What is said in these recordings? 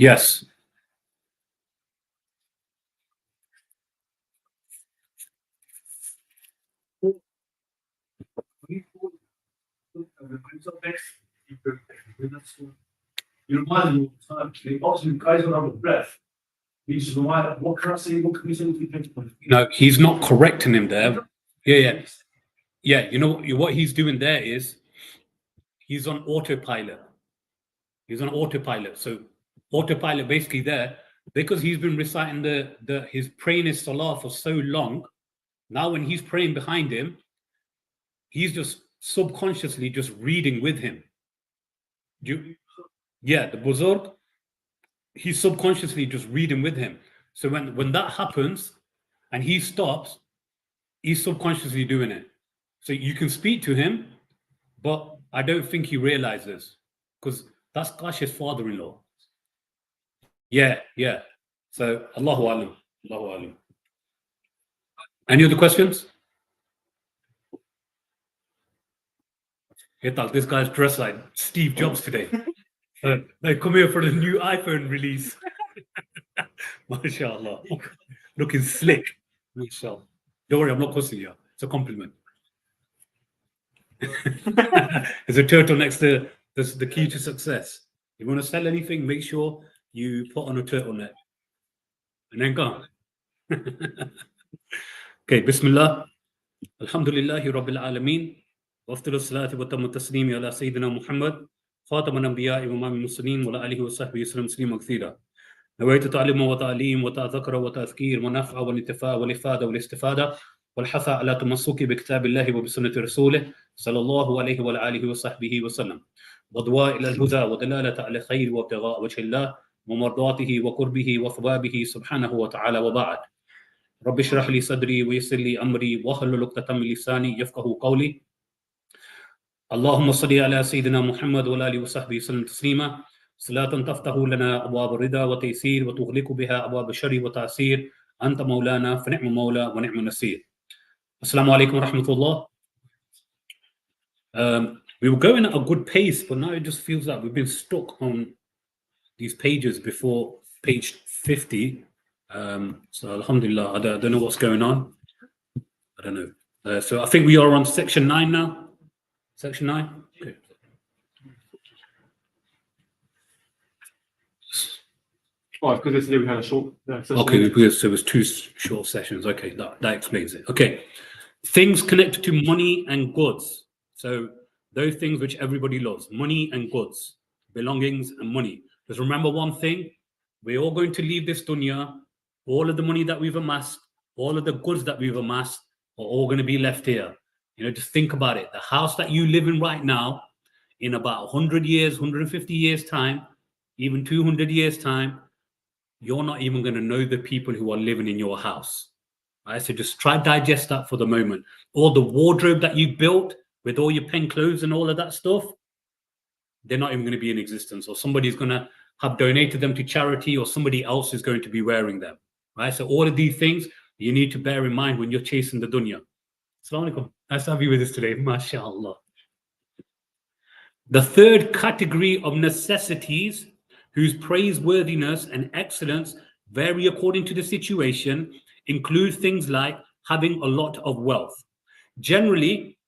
Yes. You remind me all the time. Obviously, guys don't have a breath. He's remind, what can I say? What can we say? No, he's not correcting him there. Yeah. You know what he's doing there is he's on autopilot. So autopilot basically there, because he's been reciting his praying his salah for so long. Now when he's praying behind him, he's just subconsciously just reading with him. The Buzurg, he's subconsciously just reading with him. So when that happens and he stops, he's subconsciously doing it. So you can speak to him, but I don't think he realizes, because that's Kash's father-in-law. Yeah. So Allahu Alam. Any other questions? This guy's dressed like Steve Jobs today. They come here for the new iPhone release. MashaAllah. Looking slick. MashaAllah. Don't worry, I'm not cussing you. It's a compliment. There's a turtle next to the key to success. You want to sell anything, make sure you put on a turtleneck. And then go. Okay, Bismillah. Alhamdulillahi Rabbil Alameen. وافضل الصلاة وتم التسليم على سيدنا محمد خاتم الأنبياء وإمام المرسلين وعلى آله وصحبه وسلم تسليما كثيرا. نويت تعلم وتعليم وتذكر وتذكير ونفع والانتفاع والإفادة والاستفادة والحث على تمسك بكتاب الله وبسنة رسوله صلى الله عليه وعلى آله وصحبه وسلم وضواء إلى الهدى ودلالة على خير وابتغاء وجه الله ومرضاته وقربه وثوابه سبحانه وتعالى وبعد. رب اشرح لي صدري ويسر لي أمري واحلل عقدة من لساني يفقهوا قولي. اللهم صل على سيدنا محمد وعلى آله وصحبه وسلم تسليما. صلاة تفتح لنا أبواب الرضا والتيسير وتغلق بها أبواب الشر والتعسير. أنت مولانا فنعم المولى ونعم النصير. Assalamu alaikum wa rahmatullah. We were going at a good pace, but now it just feels like we've been stuck on these pages before page 50. So alhamdulillah, I don't know what's going on. I don't know. So I think we are on section 9 now. Section 9? Okay. Oh, because yesterday we had a short session. Okay, because there was 2 short sessions. Okay, that explains it. Okay. Things connected to money and goods. So those things which everybody loves, money and goods, belongings and money. Just remember one thing, we're all going to leave this dunya. All of the money that we've amassed, all of the goods that we've amassed are all going to be left here. You know, just think about it. The house that you live in right now, in about 100 years, 150 years time, even 200 years time, you're not even going to know the people who are living in your house. Right? So just try to digest that for the moment. All the wardrobe that you built with all your pen clothes and all of that stuff, they're not even going to be in existence, or somebody's going to have donated them to charity, or somebody else is going to be wearing them. Right? So all of these things you need to bear in mind when you're chasing the dunya. Assalamu alaikum. Nice to have you with us today. MashaAllah. The third category of necessities whose praiseworthiness and excellence vary according to the situation include things like having a lot of wealth. Generally,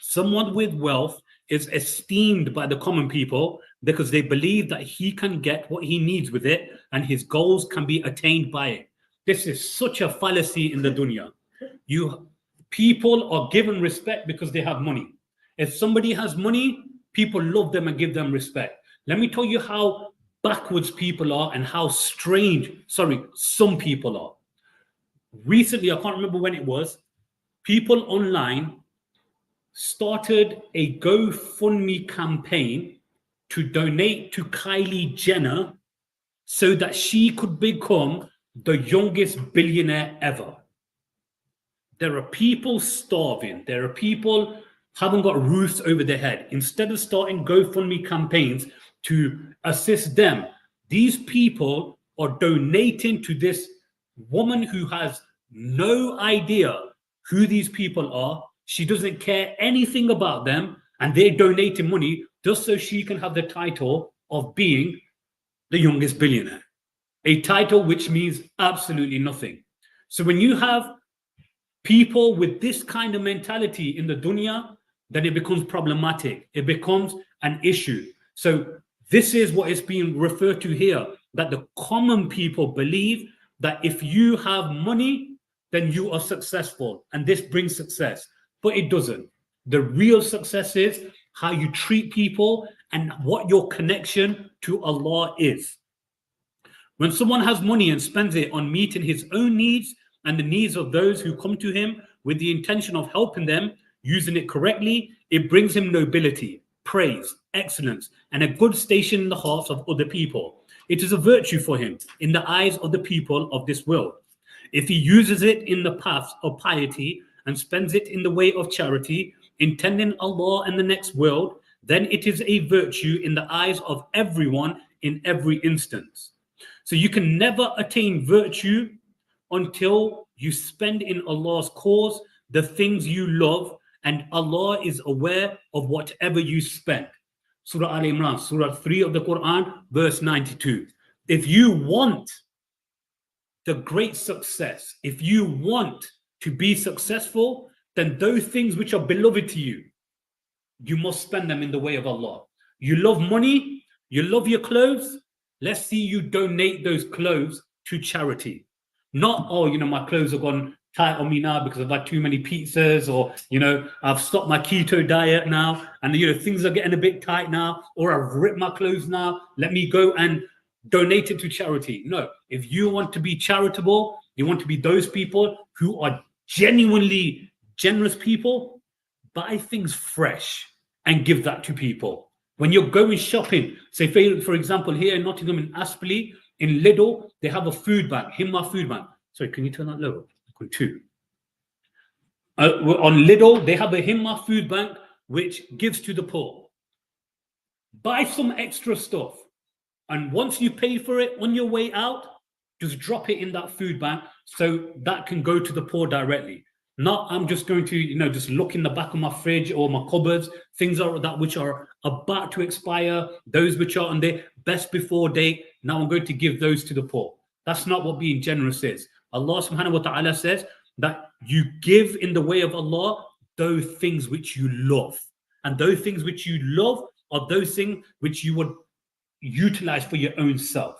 someone with wealth is esteemed by the common people because they believe that he can get what he needs with it and his goals can be attained by it. This is such a fallacy in the dunya. People are given respect because they have money. If somebody has money, people love them and give them respect. Let me tell you how backwards people are and how strange, some people are. Recently, I can't remember when it was, people online started a GoFundMe campaign to donate to Kylie Jenner so that she could become the youngest billionaire ever. There are people starving. There are people haven't got roofs over their head. Instead of starting GoFundMe campaigns to assist them, these people are donating to this woman who has no idea who these people are. She doesn't care anything about them, and they're donating money just so she can have the title of being the youngest billionaire. A title which means absolutely nothing. So when you have people with this kind of mentality in the dunya, then it becomes problematic. It becomes an issue. So this is what is being referred to here, that the common people believe that if you have money, then you are successful, and this brings success. But it doesn't. The real success is how you treat people and what your connection to Allah is. When someone has money and spends it on meeting his own needs and the needs of those who come to him with the intention of helping them, using it correctly, it brings him nobility, praise, excellence, and a good station in the hearts of other people. It is a virtue for him in the eyes of the people of this world. If he uses it in the path of piety and spends it in the way of charity, intending Allah and the next world, then it is a virtue in the eyes of everyone in every instance. So you can never attain virtue until you spend in Allah's cause the things you love, and Allah is aware of whatever you spend. Surah Al-Imran, Surah 3 of the Quran, verse 92. If you want the great success, if you want to be successful, then those things which are beloved to you, you must spend them in the way of Allah. You love money, you love your clothes, let's see you donate those clothes to charity. Not, oh, my clothes have gone tight on me now because I've had too many pizzas, or, I've stopped my keto diet now, and, things are getting a bit tight now, or I've ripped my clothes now, let me go and donate it to charity. No, if you want to be charitable, you want to be those people who are genuinely generous people, buy things fresh and give that to people. When you're going shopping, say for example, here in Nottingham, in Aspley, in Lidl, they have a food bank, Himma food bank. Sorry, can you turn that lower? Two. On Lidl, they have a Himma food bank which gives to the poor. Buy some extra stuff, and once you pay for it on your way out, just drop it in that food bank so that can go to the poor directly. Not I'm just going to, just look in the back of my fridge or my cupboards, things are that which are about to expire, those which are on their best before date. Now I'm going to give those to the poor. That's not what being generous is. Allah subhanahu wa ta'ala says that you give in the way of Allah those things which you love. And those things which you love are those things which you would utilize for your own self.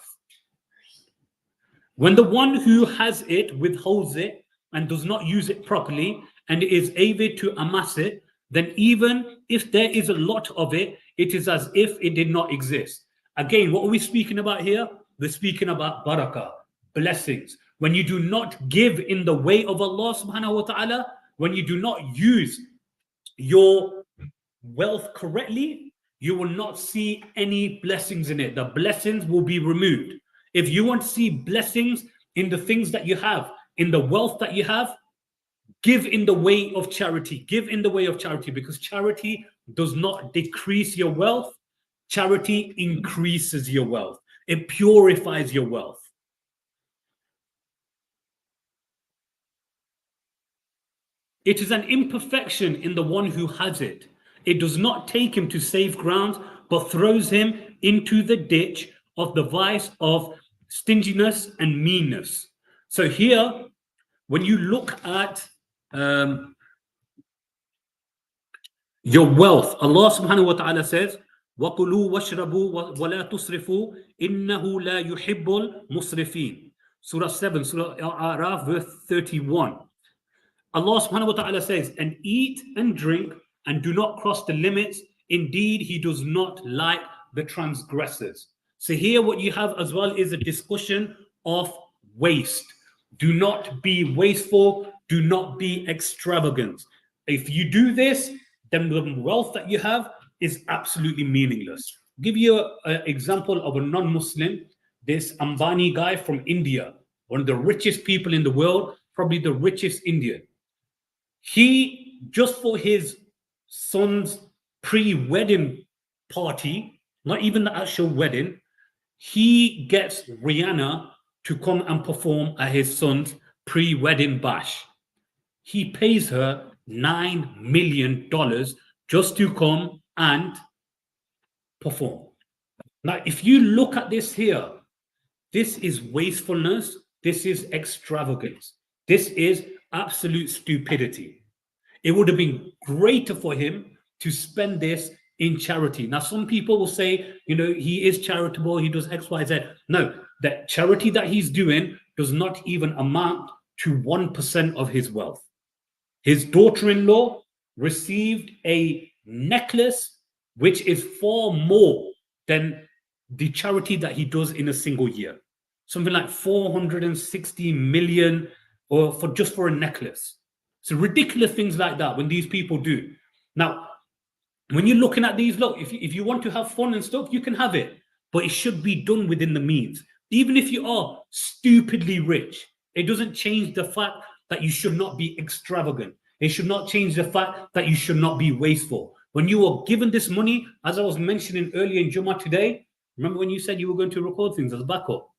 When the one who has it withholds it and does not use it properly and is avid to amass it, then even if there is a lot of it, it is as if it did not exist. Again, what are we speaking about here? We're speaking about barakah, blessings. When you do not give in the way of Allah subhanahu wa ta'ala, when you do not use your wealth correctly, you will not see any blessings in it. The blessings will be removed. If you want to see blessings in the things that you have, in the wealth that you have, give in the way of charity. Give in the way of charity, because charity does not decrease your wealth. Charity increases your wealth. It purifies your wealth. It is an imperfection in the one who has it. It does not take him to safe ground, but throws him into the ditch of the vice of stinginess and meanness. So here, when you look at your wealth, Allah subhanahu wa ta'ala says, وَقُلُوا وَاشْرَبُوا وَلَا تُسْرِفُوا إِنَّهُ لَا يُحِبُّ الْمُسْرِفِينَ. Surah 7, Surah Al-A'raf, verse 31. Allah subhanahu wa ta'ala says, and eat and drink and do not cross the limits. Indeed, he does not like the transgressors. So here what you have as well is a discussion of waste. Do not be wasteful. Do not be extravagant. If you do this, then the wealth that you have is absolutely meaningless. I'll give you an example of a non-Muslim, this Ambani guy from India, one of the richest people in the world, probably the richest Indian. He, just for his son's pre-wedding party, not even the actual wedding, he gets Rihanna to come and perform at his son's pre-wedding bash. He pays her $9 million just to come and perform. Now, if you look at this here, this is wastefulness. This is extravagance. This is absolute stupidity. It would have been greater for him to spend this in charity. Now, some people will say, he is charitable, he does X, Y, Z. No, that charity that he's doing does not even amount to 1% of his wealth. His daughter-in-law received a necklace which is far more than the charity that he does in a single year. Something like 460 million or just for a necklace. So ridiculous things like that when these people do. Now, when you're looking at these, look, if you want to have fun and stuff, you can have it, but it should be done within the means. Even if you are stupidly rich, it doesn't change the fact that you should not be extravagant. It should not change the fact that you should not be wasteful. When you are given this money, as I was mentioning earlier in Jummah today, remember when you said you were going to record things as backup?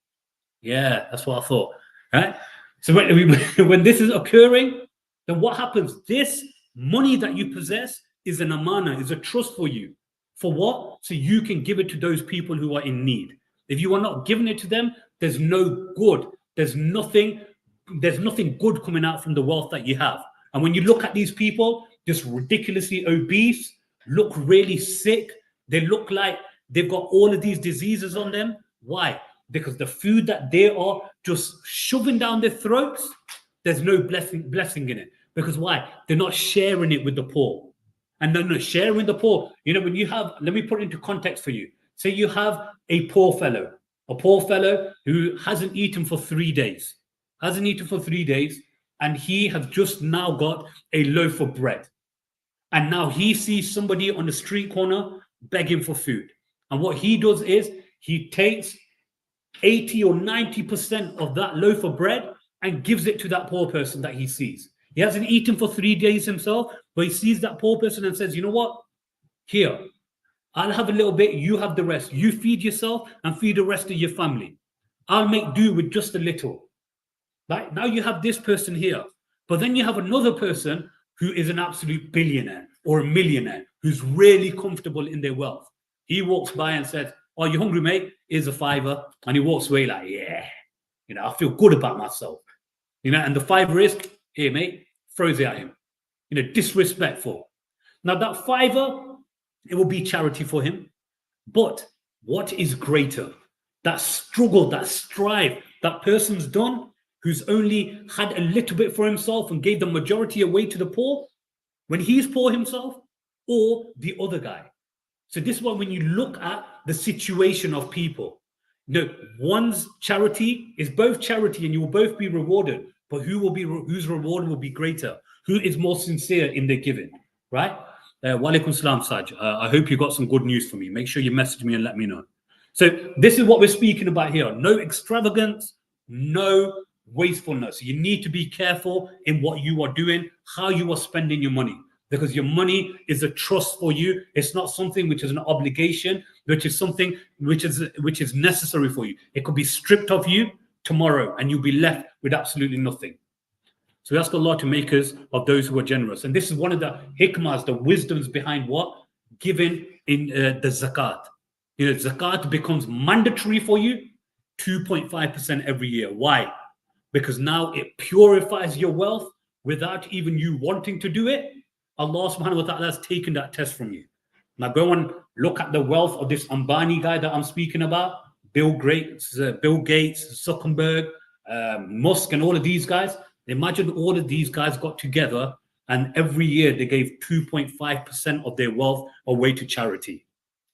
Yeah, that's what I thought. Right? So when this is occurring, then what happens? This money that you possess is an amana, is a trust for you. For what? So you can give it to those people who are in need. If you are not giving it to them, there's no good. There's nothing good coming out from the wealth that you have. And when you look at these people, just ridiculously obese, look really sick, they look like they've got all of these diseases on them. Why? Because the food that they are just shoving down their throats, there's no blessing in it. Because why? They're not sharing it with the poor. And no, sharing the poor. When you have, let me put it into context for you. Say you have a poor fellow who hasn't eaten for 3 days, and he has just now got a loaf of bread. And now he sees somebody on the street corner begging for food. And what he does is he takes 80 or 90% of that loaf of bread and gives it to that poor person that he sees. He hasn't eaten for 3 days himself, but he sees that poor person and says, you know what? Here, I'll have a little bit, you have the rest. You feed yourself and feed the rest of your family. I'll make do with just a little. Right? Now you have this person here, but then you have another person who is an absolute billionaire or a millionaire who's really comfortable in their wealth. He walks by and says, "Oh, you hungry, mate? Here's a $5." And he walks away like, yeah, I feel good about myself. And the $5 is, here, mate, throws it at him. Disrespectful. Now that $5, it will be charity for him. But what is greater? That struggle, that strive that person's done, who's only had a little bit for himself and gave the majority away to the poor, when he's poor himself, or the other guy. So this is why when you look at the situation of people, one's charity is both charity and you will both be rewarded, but whose reward will be greater? Who is more sincere in their giving, right? Wa alaikum salam, Saj. I hope you got some good news for me. Make sure you message me and let me know. So this is what we're speaking about here. No extravagance, no wastefulness. You need to be careful in what you are doing, how you are spending your money, because your money is a trust for you. It's not something which is an obligation, which is something which is necessary for you. It could be stripped of you tomorrow and you'll be left with absolutely nothing. So we ask Allah to make us of those who are generous. And this is one of the hikmahs, the wisdoms behind what? Giving in the zakat. Zakat becomes mandatory for you, 2.5% every year. Why? Because now it purifies your wealth without even you wanting to do it. Allah subhanahu wa ta'ala has taken that test from you. Now go and look at the wealth of this Ambani guy that I'm speaking about, Bill Gates, Zuckerberg, Musk, and all of these guys. Imagine all of these guys got together and every year they gave 2.5% of their wealth away to charity.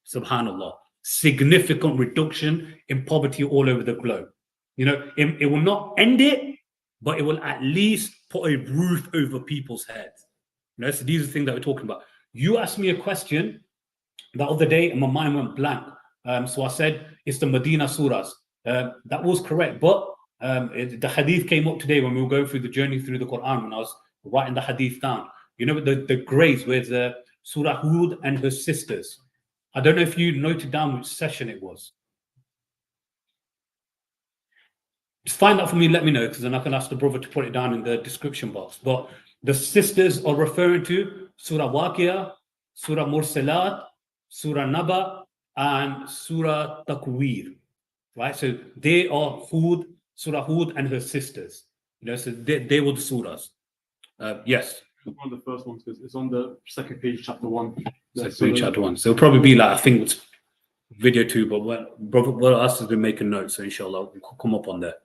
Subhanallah. Significant reduction in poverty all over the globe. It will not end it, but it will at least put a roof over people's heads. So these are the things that we're talking about. You asked me a question the other day and my mind went blank. So I said, it's the Medina surahs. That was correct. But the hadith came up today when we were going through the journey through the Quran, when I was writing the hadith down. The grace with Surah Hud and her sisters. I don't know if you noted down which session it was. Just find out for me, let me know, because then I can ask the brother to put it down in the description box. But the sisters are referring to Surah Waqia, Surah Mursalat, Surah Naba, and Surah Takwir, right? So they are Hud, Surah Hud and her sisters. So they were the surahs. Yes. One of the first ones, because it's on the second page, chapter 1. Chapter 1. So it'll probably be like, I think it's video 2, but what else has been making notes, so inshallah we'll come up on there.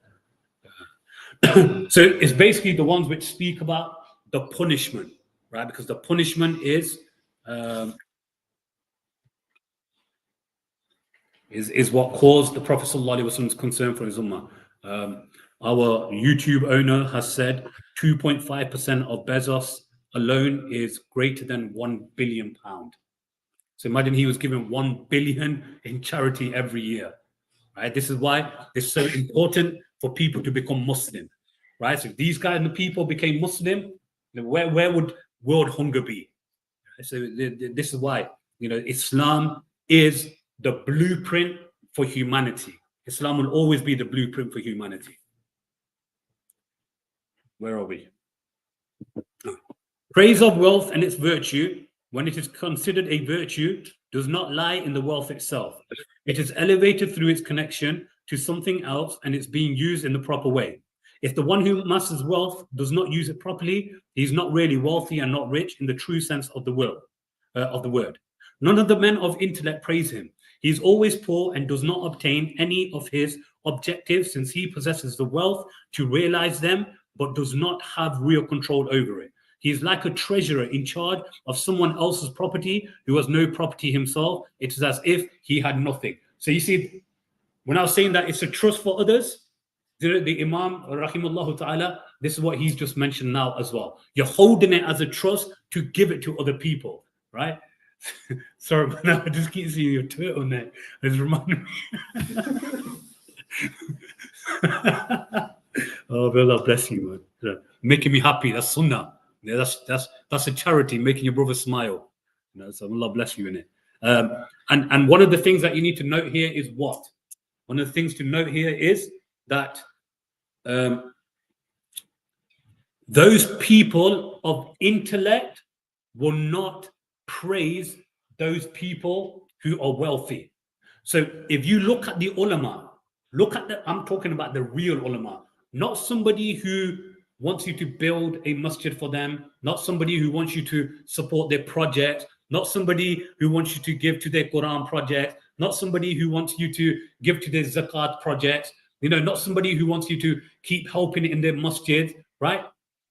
So it's basically the ones which speak about the punishment, right? Because the punishment is what caused the Prophet ﷺ's concern for his ummah. Our YouTube owner has said 2.5% of Bezos alone is greater than £1 billion. So imagine he was given 1 billion in charity every year, right? This is why it's so important for people to become Muslim, right? So if these kind of people became Muslim, where would world hunger be? So this is why, Islam is the blueprint for humanity. Islam will always be the blueprint for humanity. Where are we? Praise of wealth and its virtue, when it is considered a virtue, does not lie in the wealth itself. It is elevated through its connection to something else and it's being used in the proper way. If the one who amasses wealth does not use it properly, he's not really wealthy and not rich in the true sense of the word. None of the men of intellect praise him. He is always poor and does not obtain any of his objectives, since he possesses the wealth to realize them, but does not have real control over it. He is like a treasurer in charge of someone else's property who has no property himself. It is as if he had nothing. So you see, when I was saying that it's a trust for others, the Imam, rahimahullah ta'ala, this is what he's just mentioned now as well. You're holding it as a trust to give it to other people, right? Sorry, but now I just keep seeing your turtle neck. It's reminding me. Oh, Allah bless you, man. Making me happy. That's sunnah. Yeah, that's a charity, making your brother smile. So Allah bless you in it. And one of the things that you need to note here is what? One of the things to note here is that those people of intellect will not praise those people who are wealthy. So if you look at the ulama, I'm talking about the real ulama, not somebody who wants you to build a masjid for them, not somebody who wants you to support their project, not somebody who wants you to give to their Quran project, not somebody who wants you to give to their zakat project, not somebody who wants you to keep helping in their masjid, right?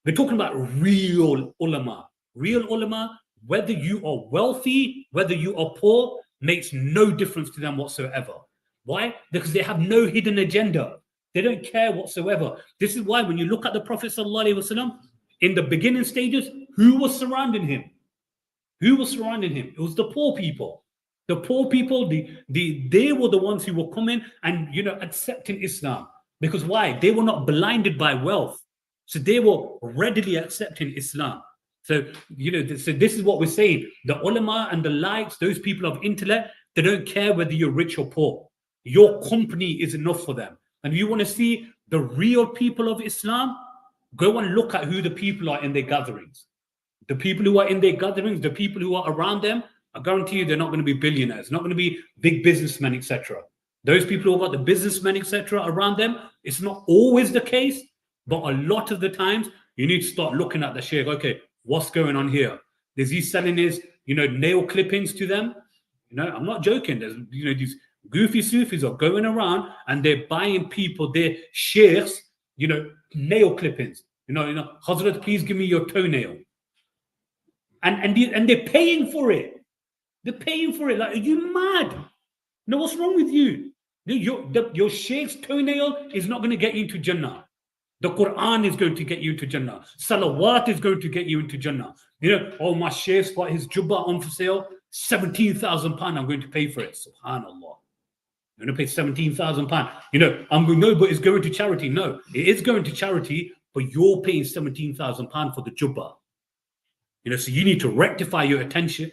We're talking about real ulama. Real ulama, whether you are wealthy, whether you are poor, makes no difference to them whatsoever. Why? Because they have no hidden agenda. They don't care whatsoever. This is why when you look at the Prophet ﷺ, in the beginning stages, who was surrounding him? Who was surrounding him? It was the poor people. The poor people, they were the ones who were coming and accepting Islam. Because why? They were not blinded by wealth. So they were readily accepting Islam. So, so this is what we're saying. The ulama and the likes, those people of intellect, they don't care whether you're rich or poor. Your company is enough for them. And if you want to see the real people of Islam, go and look at who the people are in their gatherings. The people who are in their gatherings, the people who are around them, I guarantee you they're not going to be billionaires, not going to be big businessmen, etc. Those people who have got the businessmen, etc. around them, it's not always the case, but a lot of the times you need to start looking at the sheikh. Okay, what's going on here? Is he selling his, nail clippings to them? I'm not joking. There's, these goofy Sufis are going around and they're buying people, their sheikhs, nail clippings. Hazrat, please give me your toenail. And they're paying for it. They're paying for it. Like, are you mad? No, what's wrong with you? Your sheikh's toenail is not going to get you into Jannah. The Qur'an is going to get you into Jannah. Salawat is going to get you into Jannah. Oh, my sheikh's got his jubba on for sale, £17,000. I'm going to pay for it. Subhanallah. I'm going to pay £17,000. I'm going, no, but it's going to charity. No, it is going to charity, but you're paying £17,000 for the jubba. So you need to rectify your intention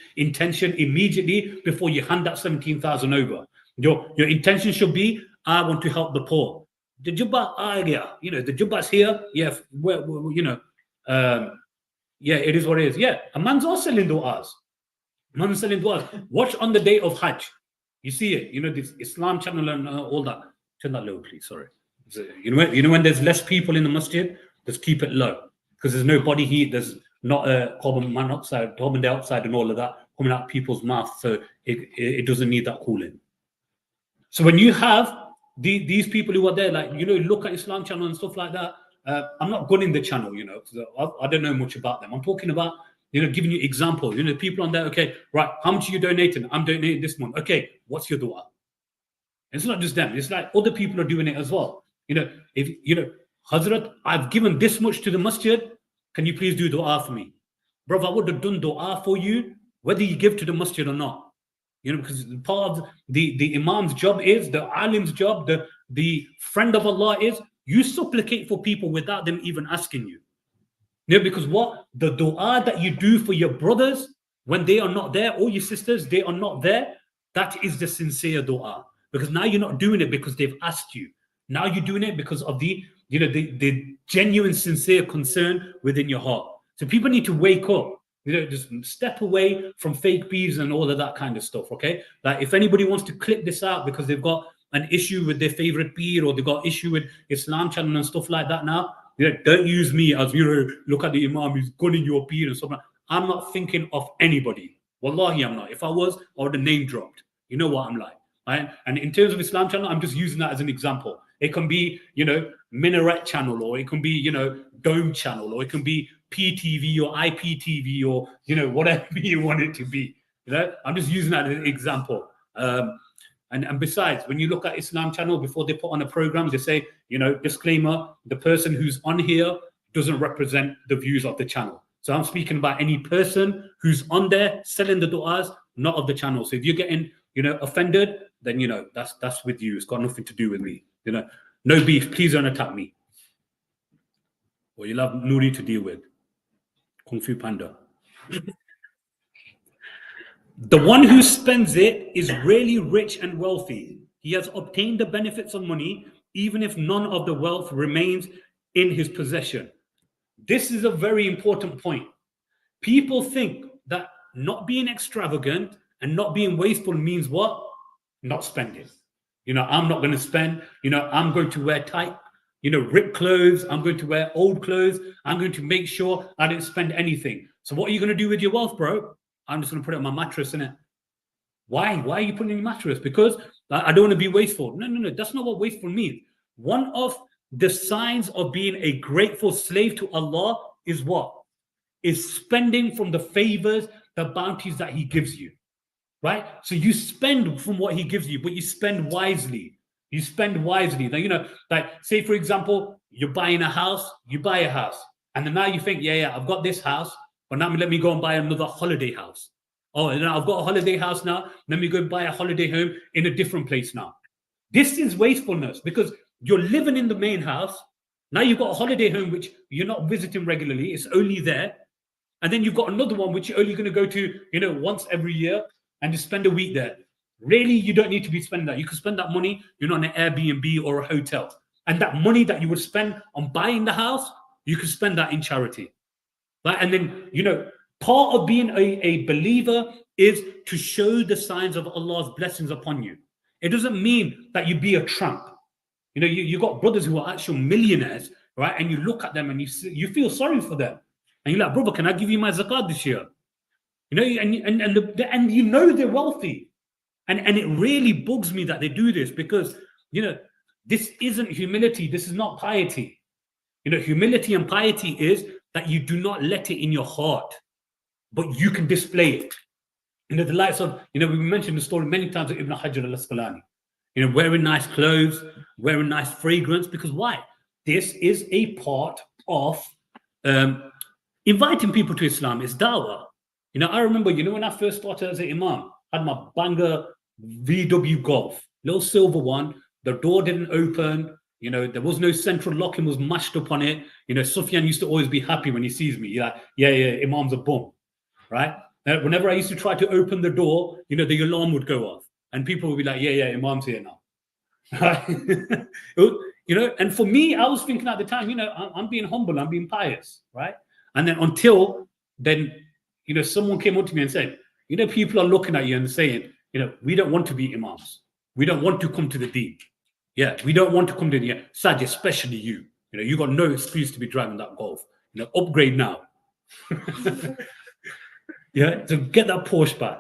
immediately before you hand that 17,000 over. Your intention should be, I want to help the poor. The jubba, the jubba's here. Yeah, it is what it is. Yeah, a man's also selling du'as. Man's selling du'as. Watch on the day of Hajj. You see it, this Islam channel and all that. Turn that low, please. Sorry. So, when there's less people in the masjid, just keep it low because there's no body heat. There's not carbon dioxide, and all of that coming out of people's mouths, so it doesn't need that cooling. So when you have these people who are there, like look at Islam channel and stuff like that. I'm not gunning the channel, because I don't know much about them. I'm talking about giving you examples. People on there. Okay, right. How much are you donating? I'm donating this month. Okay, what's your dua? It's not just them. It's like other people are doing it as well. If Hazrat, I've given this much to the masjid. Can you please do dua for me? Bro, I would have done dua for you, whether you give to the masjid or not. Because part of the Imam's job is, the alim's job, the friend of Allah is, you supplicate for people without them even asking you. Because what? The dua that you do for your brothers when they are not there, or your sisters, they are not there, that is the sincere dua. Because now you're not doing it because they've asked you. Now you're doing it because of the genuine, sincere concern within your heart. So people need to wake up. Just step away from fake beefs and all of that kind of stuff, okay? Like if anybody wants to clip this out because they've got an issue with their favorite beer or they've got issue with Islam channel and stuff like that now, don't use me as, look at the Imam, he's gunning your beer and stuff like that. I'm not thinking of anybody. Wallahi, I'm not. If I was, I would have name dropped. You know what I'm like, right? And in terms of Islam channel, I'm just using that as an example. It can be, Minaret channel, or it can be, Dome channel, or it can be PTV or IPTV or, whatever you want it to be. I'm just using that as an example. And besides, when you look at Islam channel, before they put on a program, they say, disclaimer, the person who's on here doesn't represent the views of the channel. So I'm speaking about any person who's on there selling the du'as, not of the channel. So if you're getting, offended, then, that's with you. It's got nothing to do with me. No beef. Please don't attack me. Or you'll have Nuri to deal with. Kung Fu Panda. The one who spends it is really rich and wealthy. He has obtained the benefits of money, even if none of the wealth remains in his possession. This is a very important point. People think that not being extravagant and not being wasteful means what? Not spending. I'm not going to spend. I'm going to wear tight, ripped clothes. I'm going to wear old clothes. I'm going to make sure I didn't spend anything. So what are you going to do with your wealth, bro? I'm just going to put it on my mattress, innit? Why? Why are you putting it in your mattress? Because I don't want to be wasteful. No. That's not what wasteful means. One of the signs of being a grateful slave to Allah is what? Is spending from the favors, the bounties that He gives you. Right? So you spend from what He gives you, but you spend wisely. You spend wisely. Now, like say, for example, you're buying a house, you buy a house. And then now you think, yeah, I've got this house, but now let me go and buy another holiday house. Oh, and I've got a holiday house now. Let me go and buy a holiday home in a different place now. This is wastefulness because you're living in the main house. Now you've got a holiday home, which you're not visiting regularly. It's only there. And then you've got another one, which you're only going to go to, once every year and just spend a week there. Really, you don't need to be spending that. You can spend that money, on an Airbnb or a hotel. And that money that you would spend on buying the house, you can spend that in charity. Right? And then, part of being a believer is to show the signs of Allah's blessings upon you. It doesn't mean that you be a tramp. You got brothers who are actual millionaires, right? And you look at them and you feel sorry for them. And you're like, brother, can I give you my zakat this year? And they're wealthy. And it really bugs me that they do this because, this isn't humility. This is not piety. Humility and piety is that you do not let it in your heart, but you can display it. The likes of, we mentioned the story many times of Ibn Hajar al-Asqalani, wearing nice clothes, wearing nice fragrance, because why? This is a part of inviting people to Islam. It's dawah. I remember, when I first started as an Imam, I had my banger VW Golf, little silver one. The door didn't open. There was no central locking, was mashed up on it. Sufyan used to always be happy when he sees me. He's like, yeah, Imam's a bum, right? Whenever I used to try to open the door, the alarm would go off. And people would be like, yeah, Imam's here now. And for me, I was thinking at the time, I'm being humble, I'm being pious, right? And then until then, someone came up to me and said, people are looking at you and saying, we don't want to be imams. We don't want to come to the deen. Yeah, we don't want to come to the Saj, especially you. You got no excuse to be driving that Golf. Upgrade now. Yeah, to get that Porsche back.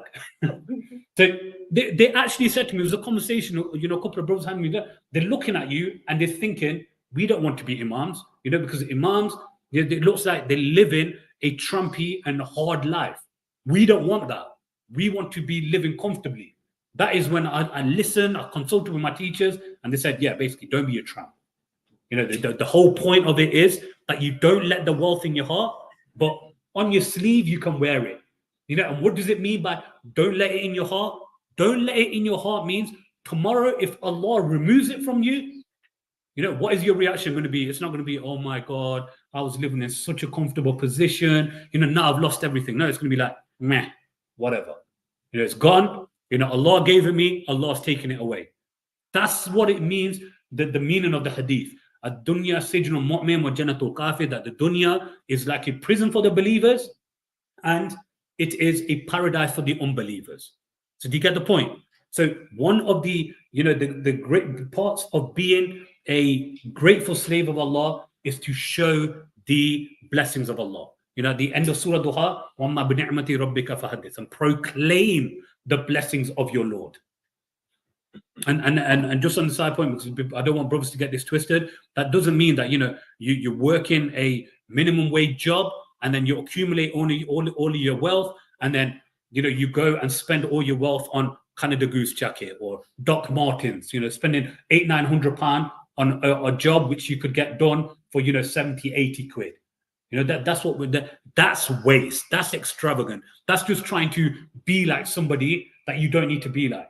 So they actually said to me, it was a conversation, a couple of brothers had me there. They're looking at you and they're thinking, we don't want to be imams, because imams, it looks like they're living a trumpy and hard life. We don't want that. We want to be living comfortably. That is when I listened, I consulted with my teachers, and they said, yeah, basically, don't be a tramp. The whole point of it is that you don't let the wealth in your heart, but on your sleeve, you can wear it. And what does it mean by don't let it in your heart? Don't let it in your heart means tomorrow, if Allah removes it from you, what is your reaction going to be? It's not going to be, oh my God, I was living in such a comfortable position. Now I've lost everything. No, it's going to be like, meh, whatever. It's gone. Allah gave it me. Allah's taken it away. That's what it means, the meaning of the hadith. Ad-dunya sijnul mu'min wa jannatul kafir, that the dunya is like a prison for the believers and it is a paradise for the unbelievers. So do you get the point? So one of the great parts of being a grateful slave of Allah is to show the blessings of Allah. At the end of Surah Duha, وَمَّا بِنِعْمَةِ رَبِّكَ فَحَدِّثْ, and proclaim the blessings of your Lord. And just on the side point, because I don't want brothers to get this twisted, that doesn't mean that you're working a minimum wage job and then you accumulate all of your wealth, and then you go and spend all your wealth on Canada Goose jacket or Doc Martens, spending £800-900 on a job which you could get done for 70-80 quid. That's waste. That's extravagant. That's just trying to be like somebody that you don't need to be like.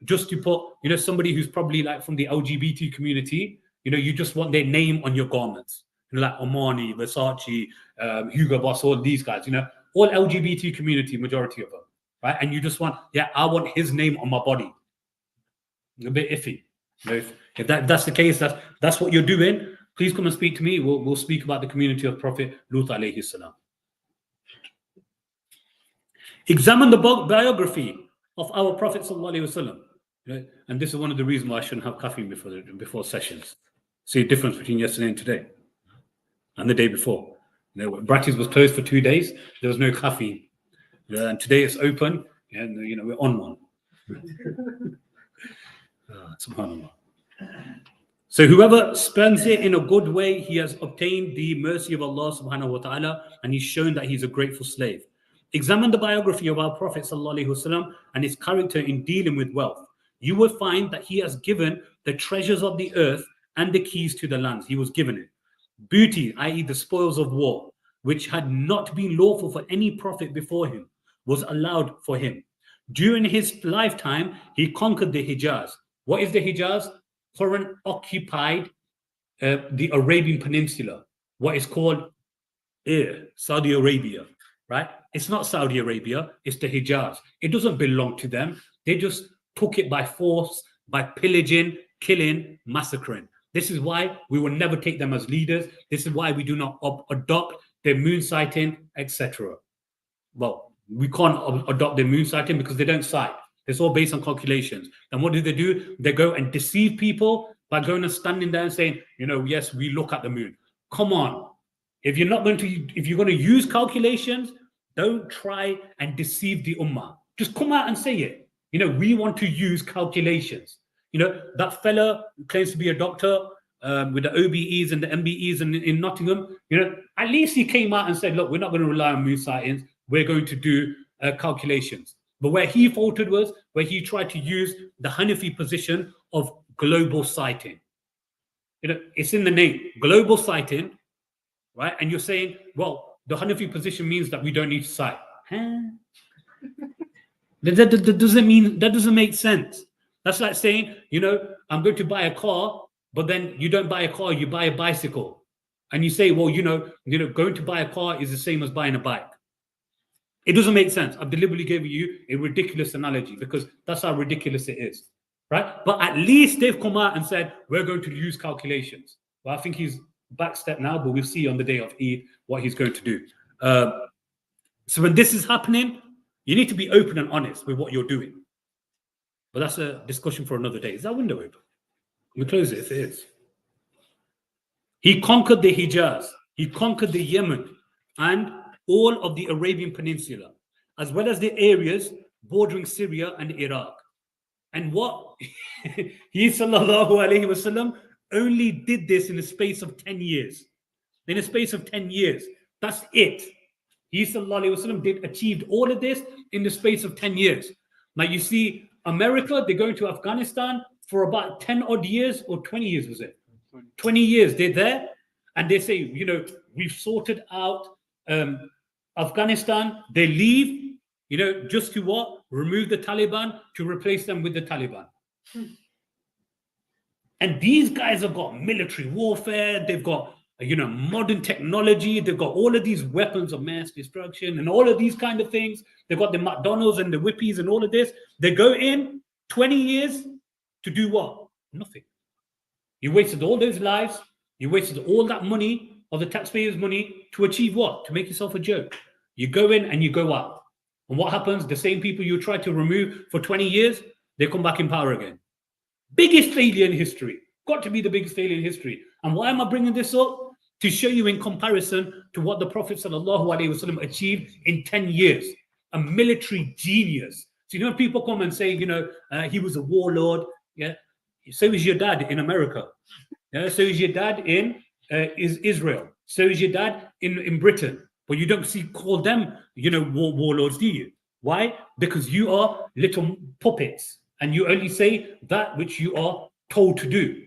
Just to put somebody who's probably like from the LGBT community, you just want their name on your garments, like Armani, Versace, Hugo Boss, all these guys, all LGBT community, majority of them, right? And you just want, I want his name on my body. A bit iffy. If that's the case, that's what you're doing, please come and speak to me. We'll speak about the community of Prophet Lut alayhi salam. Examine the biography of our Prophet sallallahu alaihi wasallam. Right? And this is one of the reasons why I shouldn't have caffeine before sessions. See the difference between yesterday and today, and the day before. Bratties was closed for 2 days. There was no caffeine, and today it's open, and we're on one. Subhanallah. So whoever spends it in a good way, he has obtained the mercy of Allah subhanahu wa ta'ala, and he's shown that he's a grateful slave. Examine the biography of our Prophet sallallahu alaihi wasallam and his character in dealing with wealth. You will find that he has given the treasures of the earth and the keys to the lands. He was given it. Booty, i.e. the spoils of war, which had not been lawful for any prophet before him, was allowed for him. During his lifetime, he conquered the Hijaz. What is the Hijaz? Current occupied the Arabian Peninsula, what is called Saudi Arabia, right? It's not Saudi Arabia, it's the Hijaz. It doesn't belong to them. They just took it by force, by pillaging, killing, massacring. This is why we will never take them as leaders. This is why we do not adopt their moon sighting, etc. Well, we can't adopt their moon sighting because they don't sight. It's all based on calculations. And what do? They go and deceive people by going and standing there and saying, yes, we look at the moon. Come on. If you're going to use calculations, don't try and deceive the ummah. Just come out and say it. We want to use calculations. That fella claims to be a doctor with the OBEs and the MBEs in Nottingham. At least he came out and said, look, we're not going to rely on moon sightings. We're going to do calculations. But where he faltered was where he tried to use the Hanafi position of global sighting. It's in the name, global sighting, right? And you're saying, well, the Hanafi position means that we don't need to sight. That doesn't make sense. That's like saying, I'm going to buy a car, but then you don't buy a car, you buy a bicycle. And you say, well, going to buy a car is the same as buying a bike. It doesn't make sense. I've deliberately given you a ridiculous analogy because that's how ridiculous it is, right? But at least they've come out and said, we're going to use calculations. Well, I think he's backstep now, but we'll see on the day of Eid what he's going to do. So when this is happening, you need to be open and honest with what you're doing. But that's a discussion for another day. Is that window open? We close it if it is. He conquered the Hijaz. He conquered the Yemen and all of the Arabian Peninsula, as well as the areas bordering Syria and Iraq. And what he sallallahu alaihi wasallam only did this in a space of 10 years. In a space of 10 years. That's it. He sallallahu alaihi wasallam achieved all of this in the space of 10 years. Now you see, America, they're going to Afghanistan for about 10 odd years, or 20 years, was it? 20 years. They're there and they say, you know, we've sorted out Afghanistan. They leave, you know, just to what? Remove the Taliban, to replace them with the Taliban. And these guys have got military warfare. They've got, you know, modern technology. They've got all of these weapons of mass destruction and all of these kind of things. They've got the McDonald's and the Whippies and all of this. They go in 20 years to do what? Nothing. You wasted all those lives. You wasted all that money, of the taxpayers' money, to achieve what? To make yourself a joke. You go in and you go out. And what happens? The same people you tried to remove for 20 years, they come back in power again. Biggest failure in history. Got to be the biggest failure in history. And why am I bringing this up? To show you in comparison to what the Prophet ﷺ achieved in 10 years. A military genius. So you know, people come and say, you know, he was a warlord. Yeah. So is your dad in America. Yeah. So is your dad in Israel. So is your dad in Britain. But you don't call them, you know, warlords, do you? Why? Because you are little puppets and you only say that which you are told to do.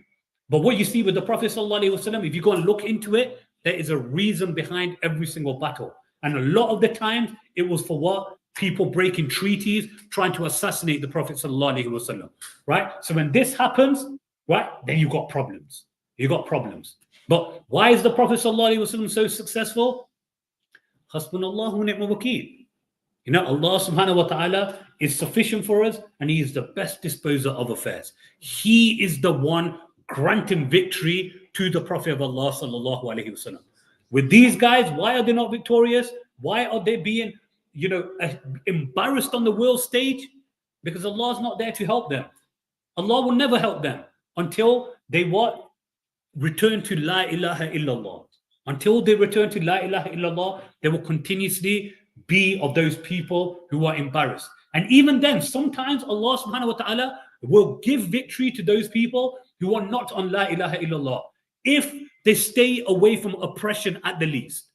But what you see with the Prophet ﷺ, if you go and look into it, there is a reason behind every single battle. And a lot of the times it was for what? People breaking treaties, trying to assassinate the Prophet ﷺ, right? So when this happens, right, then you got problems. You got problems. But why is the Prophet ﷺ so successful? Hasbunallahu wa ni'mal wakeel. You know, Allah subhanahu wa ta'ala is sufficient for us and he is the best disposer of affairs. He is the one granting victory to the Prophet of Allah sallallahu alaihi wasallam. With these guys, why are they not victorious? Why are they being, you know, embarrassed on the world stage? Because Allah is not there to help them. Allah will never help them until they what? Return to La ilaha illallah. Until they return to La ilaha illallah, they will continuously be of those people who are embarrassed. And even then, sometimes Allah subhanahu wa ta'ala will give victory to those people who are not on La ilaha illallah. If they stay away from oppression at the least,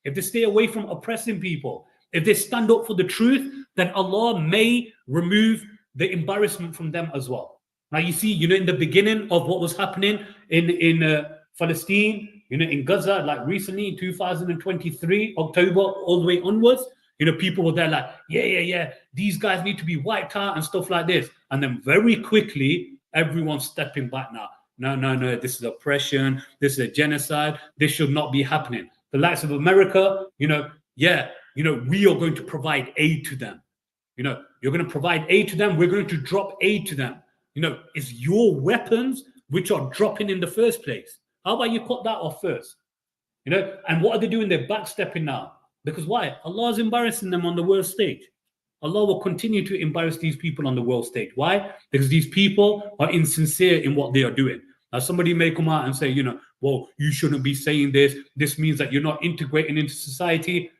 if they stay away from oppressing people, if they stand up for the truth, then Allah may remove the embarrassment from them as well. Now you see, you know, in the beginning of what was happening in Palestine, you know, in Gaza, like recently in 2023, October, all the way onwards, you know, people were there like, yeah, these guys need to be wiped out and stuff like this. And then very quickly, everyone's stepping back now. No, this is oppression, this is a genocide, this should not be happening. The likes of America, you know, we are going to provide aid to them. You know, you're going to provide aid to them, we're going to drop aid to them. You know, it's your weapons which are dropping in the first place. How about you cut that off first? You know, and what are they doing? They're backstepping now. Because why? Allah is embarrassing them on the world stage. Allah will continue to embarrass these people on the world stage. Why? Because these people are insincere in what they are doing. Now, somebody may come out and say, you know, well, you shouldn't be saying this. This means that you're not integrating into society.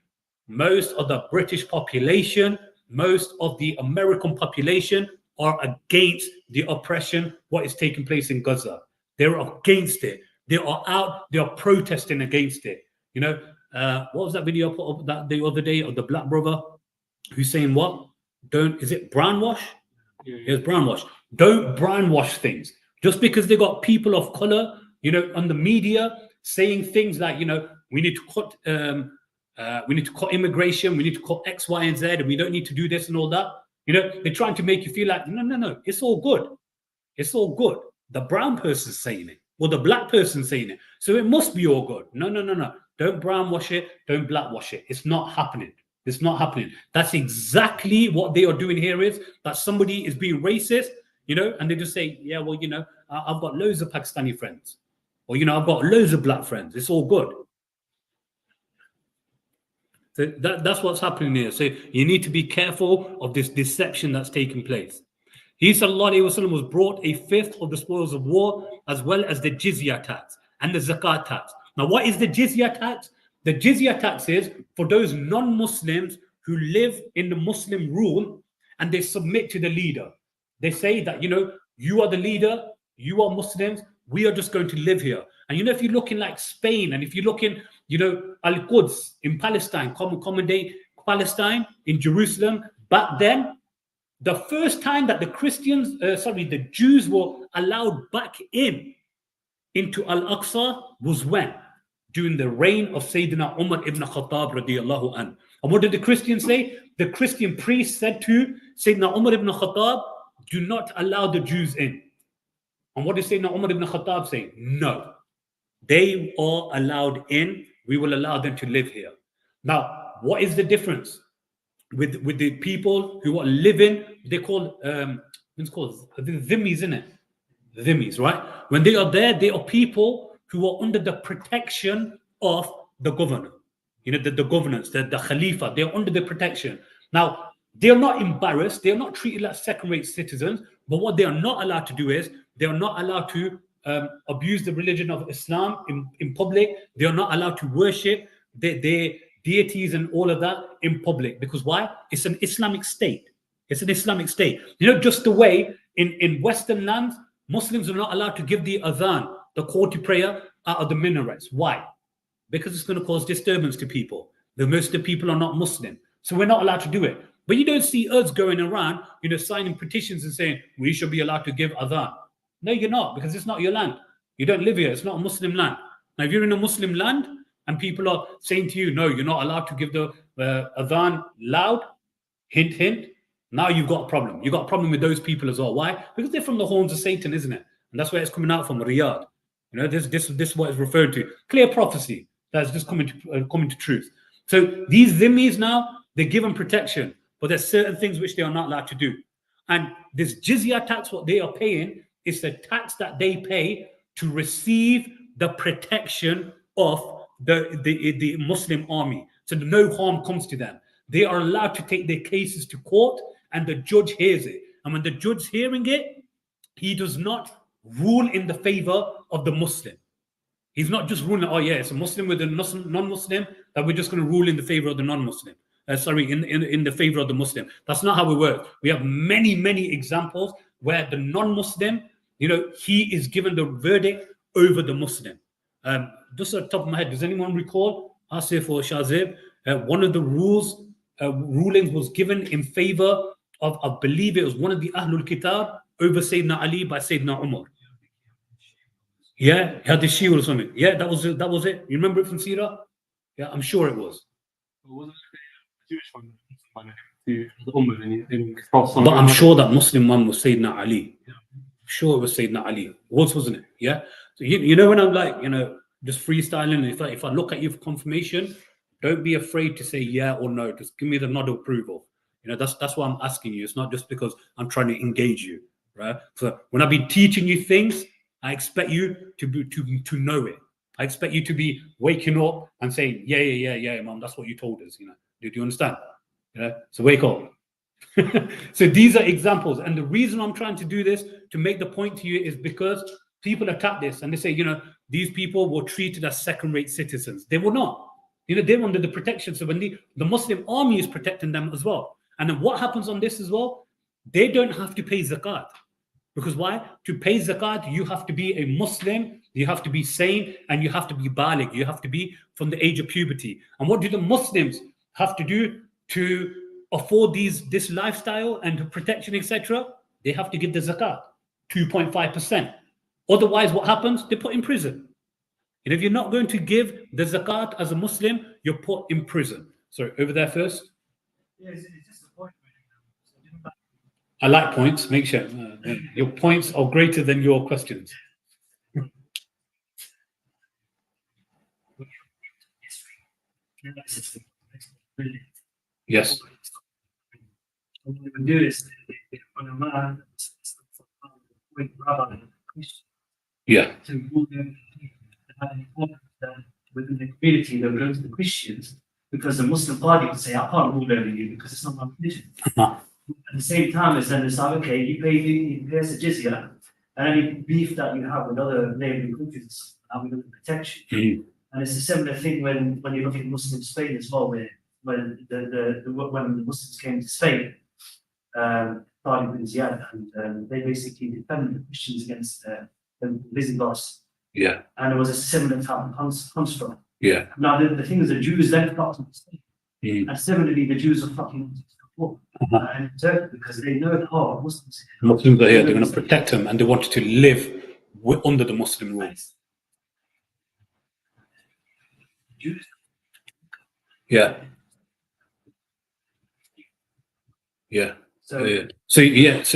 Most of the British population, most of the American population are against the oppression, what is taking place in Gaza. They're against it. They are out, they are protesting against it. You know, what was that video I put up that the other day of the black brother who's saying what? Is it brownwash? Yeah. It's brownwash. Don't brownwash things. Just because they got people of color, you know, on the media saying things like, you know, we need to cut immigration, we need to cut X, Y, and Z, and we don't need to do this and all that. You know, they're trying to make you feel like, no, it's all good. It's all good. The brown person's saying it, or the black person's saying it. So it must be all good. No. Don't brownwash it. Don't blackwash it. It's not happening. It's not happening. That's exactly what they are doing here, is that somebody is being racist, you know, and they just say, yeah, well, you know, I've got loads of Pakistani friends, or, you know, I've got loads of black friends. It's all good. So that's what's happening here. So you need to be careful of this deception that's taking place. He sallallahu alaihi wasallam was brought a fifth of the spoils of war, as well as the jizya tax and the zakat tax. Now, what is the jizya tax? The jizya tax is for those non-Muslims who live in the Muslim rule and they submit to the leader. They say that, you are the leader, you are Muslims, we are just going to live here. And if you look in like Spain, and if you look in, Al-Quds in Palestine, common day Palestine, in Jerusalem, back then, the first time that the Jews were allowed back into Al-Aqsa was when? During the reign of Sayyidina Umar ibn Khattab radiallahu anhu. And what did the Christians say? The Christian priest said to Sayyidina Umar ibn Khattab, do not allow the Jews in. And what did Sayyidina Umar ibn Khattab say? No, they are allowed in. We will allow them to live here. Now, what is the difference with the people who are living? They call it's called the dhimmis, isn't it? The dhimmis, right? When they are there, they are people who are under the protection of the governor. The governance, the Khalifa, they're under the protection. Now, they're not embarrassed, they're not treated like second-rate citizens, but what they are not allowed to do is, they are not allowed to abuse the religion of Islam in public. They are not allowed to worship their deities and all of that in public. Because why? It's an Islamic state. It's an Islamic state. Just the way in Western lands, Muslims are not allowed to give the adhan, the call to prayer, out of the minarets. Why? Because it's going to cause disturbance to people. Most of the people are not Muslim. So we're not allowed to do it. But you don't see us going around, signing petitions and saying, we should be allowed to give adhan. No, you're not, because it's not your land. You don't live here. It's not a Muslim land. Now, if you're in a Muslim land and people are saying to you, no, you're not allowed to give the adhan loud, hint, hint, now you've got a problem. You've got a problem with those people as well. Why? Because they're from the horns of Satan, isn't it? And that's where it's coming out from, Riyadh. This is what is referred to. Clear prophecy that's just coming to truth. So these dhimmis now, they're given protection, but there's certain things which they are not allowed to do. And this jizya tax, what they are paying, is the tax that they pay to receive the protection of the Muslim army. So no harm comes to them. They are allowed to take their cases to court, and the judge hears it. And when the judge is hearing it, he does not rule in the favor of the Muslim. He's not just ruling, oh yeah, it's a Muslim with a non-Muslim, that we're just going to rule in the favor of the non-Muslim. In the favor of the Muslim. That's not how it works. We have many, many examples where the non-Muslim, he is given the verdict over the Muslim. Just at the top of my head, does anyone recall, Asif or Shazib, one of the rulings was given in favor of, I believe it was one of the Ahlul Kitab over Sayyidina Ali by Sayyidina Umar. Yeah, he had the shield or something. Yeah, that was it. You remember it from Sirah? Yeah, I'm sure it was. Jewish one, but I'm sure that Muslim one was Sayyidina Ali. I'm sure it was Sayyidina Ali. Wasn't it? Yeah. So when I'm like, just freestyling, if I look at you for confirmation, don't be afraid to say yeah or no. Just give me the nod of approval. That's why I'm asking you. It's not just because I'm trying to engage you, right? So when I've been teaching you things, I expect you to know it. I expect you to be waking up and saying, yeah, Imam, that's what you told us. Do you understand? Yeah. So wake up. So these are examples, and the reason I'm trying to do this to make the point to you is because people attack this and they say, these people were treated as second-rate citizens. They were not. They were under the protection. So when the Muslim army is protecting them as well. And then what happens on this as well? They don't have to pay zakat. Because why? To pay zakat, you have to be a Muslim, you have to be sane, and you have to be baligh. You have to be from the age of puberty. And what do the Muslims have to do to afford this lifestyle and protection, etc.? They have to give the zakat, 2.5%. Otherwise, what happens? They're put in prison. And if you're not going to give the zakat as a Muslim, you're put in prison. Sorry, over there first. Yes, it's just a point. I like points. Make sure your points are greater than your questions. Yes. What we would do is when a man with rabbi Yeah. to rule them within the community, they'll go to the Christians because the Muslim Qādi would say, I can't rule over you because it's not my religion. At the same time, it's then it's like, okay, you pay us a jizya, and any beef that you have with other neighboring countries, and we look at protection. And it's a similar thing when you look at Muslim Spain as well, where when the Muslims came to Spain, Qādi bin Iyad, and they basically defended the Christians against the Visigoths. Yeah. And it was a similar type of construct. Yeah. Now the thing is, the Jews then flocked to Spain, and similarly the Jews are flocking to and Turkey because they know that Muslims are here. They're going to protect them, and they wanted to live under the Muslim rule. Jews. Yeah. Yeah. So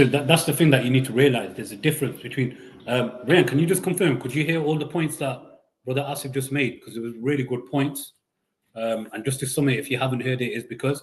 that's the thing that you need to realize. There's a difference between. Ryan, can you just confirm? Could you hear all the points that Brother Asif just made? Because it was really good points. And just to sum it, if you haven't heard it, is because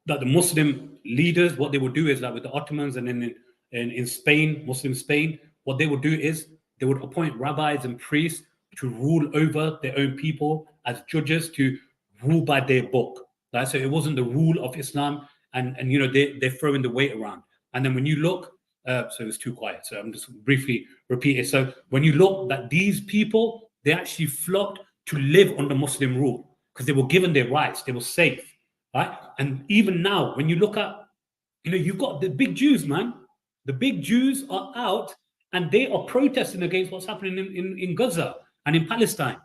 that the Muslim leaders, what they would do is that with the Ottomans and then in Spain, Muslim Spain, what they would do is they would appoint rabbis and priests to rule over their own people as judges, to rule by their book. Right? So it wasn't the rule of Islam, and they're throwing the weight around. And then when you look, so it was too quiet, so I'm just briefly repeat it. So when you look that these people, they actually flocked to live under Muslim rule because they were given their rights, they were safe, right? And even now, when you look at, you've got the big Jews, man. The big Jews are out and they are protesting against what's happening in Gaza and in Palestine.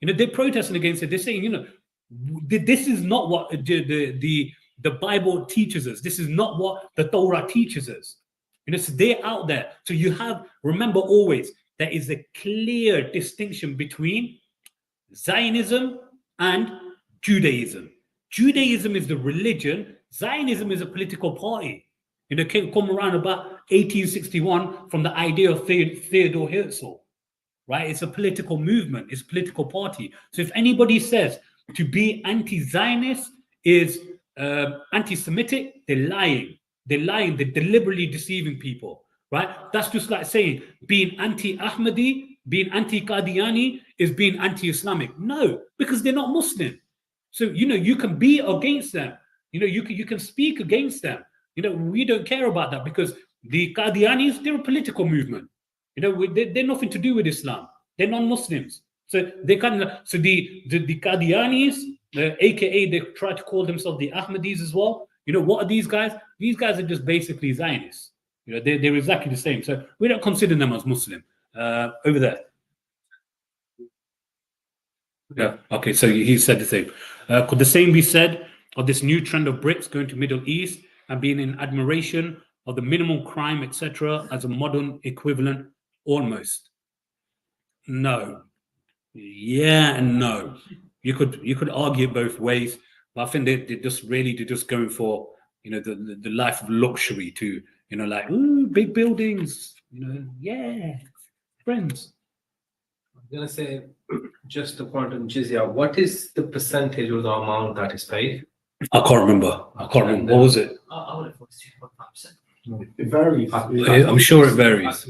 They're protesting against it. They're saying, this is not what the Bible teaches us. This is not what the Torah teaches us. So they're out there. So remember always, there is a clear distinction between Zionism and Judaism. Judaism is the religion. Zionism is a political party. It came around about 1861 from the idea of Theodor Herzl, right? It's a political movement. It's a political party. So if anybody says to be anti-Zionist is anti-Semitic, they're lying. They're lying. They're deliberately deceiving people, right? That's just like saying being anti-Ahmadi, being anti-Qadiani is being anti-Islamic. No, because they're not Muslim. So, you can be against them. You can speak against them. We don't care about that because the Qadianis, they're a political movement. They're nothing to do with Islam. They're non-Muslims. So they so the Qadianis, aka they try to call themselves the Ahmadis as well. What are these guys? These guys are just basically Zionists. They're exactly the same. So we don't consider them as Muslim. Over there. Yeah. Okay. So he said the same. Could the same be said of this new trend of Brits going to Middle East and being in admiration of the minimum crime, etc., as a modern equivalent? Almost. No. Yeah and no. You could argue both ways, but I think they're just going for the life of luxury to like big buildings, yeah, friends. I'm gonna say just the point on jizya. What is the percentage or the amount that is paid? I can't remember. What was it? I would have thought it's 2.5%. It varies. I'm sure it varies.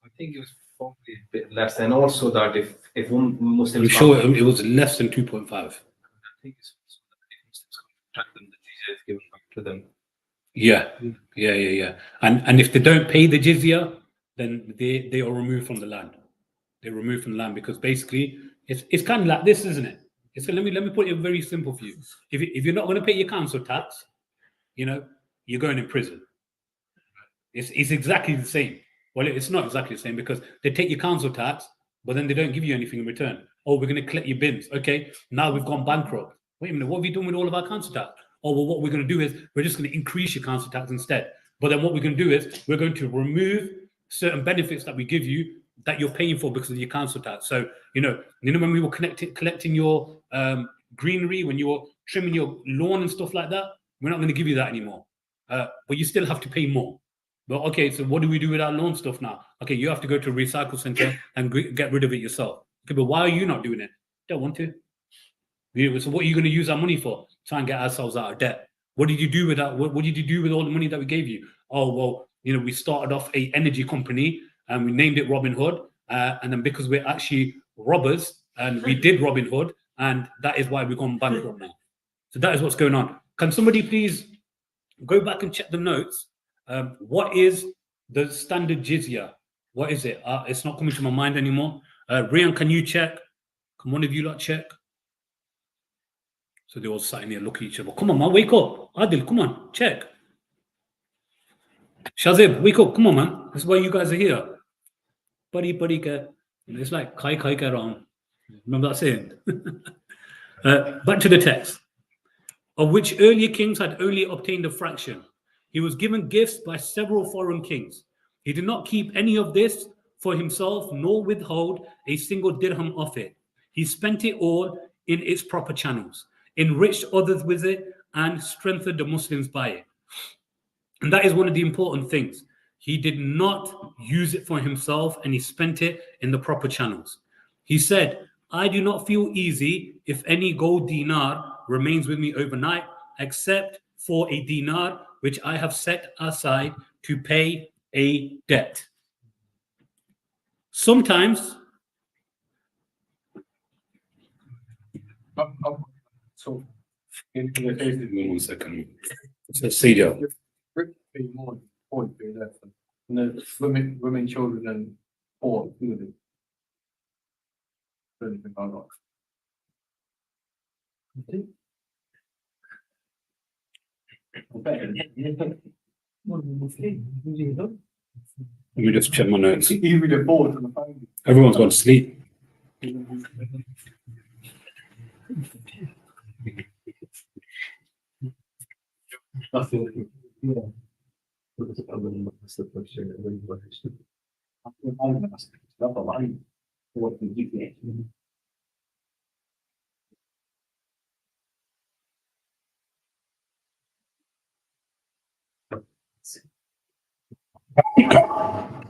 I think it was probably a bit less, and also that if one Muslim, I'm sure it was less than 2.5. I think it's also that if Muslims contract them, the jizya is given back to them. Yeah. And if they don't pay the jizya, then they are removed from the land. They're removed from the land because basically it's kind of like this, isn't it? Let me put it very simple for you. If you're not going to pay your council tax, you're going in prison. It's exactly the same. Well, it's not exactly the same because they take your council tax, but then they don't give you anything in return. Oh, we're going to collect your bins. Okay, now we've gone bankrupt. Wait a minute, what have we done with all of our council tax? Oh, well, what we're going to do is we're just going to increase your council tax instead. But then what we're going to do is we're going to remove certain benefits that we give you that you're paying for because of your council tax. So, when we were collecting your greenery, when you were trimming your lawn and stuff like that, we're not going to give you that anymore. But you still have to pay more. But okay, so what do we do with our lawn stuff now? Okay, you have to go to a recycle center and get rid of it yourself. Okay, but why are you not doing it? Don't want to. So what are you going to use our money for? Try and get ourselves out of debt. What did you do with that? What did you do with all the money that we gave you? Oh, well, we started off a energy company and we named it Robin Hood. And then because we're actually robbers and we did Robin Hood, and that is why we've gone bankrupt now. So that is what's going on. Can somebody please go back and check the notes. What is the standard jizya? What is it? It's not coming to my mind anymore. Rian, can you check? Can one of you lot check? So they all sat in there, look at each other. Come on, man, wake up. Adil, come on, check. Shazib, wake up. Come on, man. That's why you guys are here. Buddy, it's like kai around. Remember that saying? Back to the text. Of which earlier kings had only obtained a fraction. He was given gifts by several foreign kings. He did not keep any of this for himself, nor withhold a single dirham of it. He spent it all in its proper channels, enriched others with it, and strengthened the Muslims by it. And that is one of the important things. He did not use it for himself, and he spent it in the proper channels. He said, I do not feel easy if any gold dinar remains with me overnight, except for a dinar which I have set aside to pay a debt. Sometimes, So, in the case of 1 second. Let's see there. rich be more important be left. And the women, children, and poor, food. Anything I got. Let me just check my notes. Even the board on the phone. Everyone's gone to sleep. I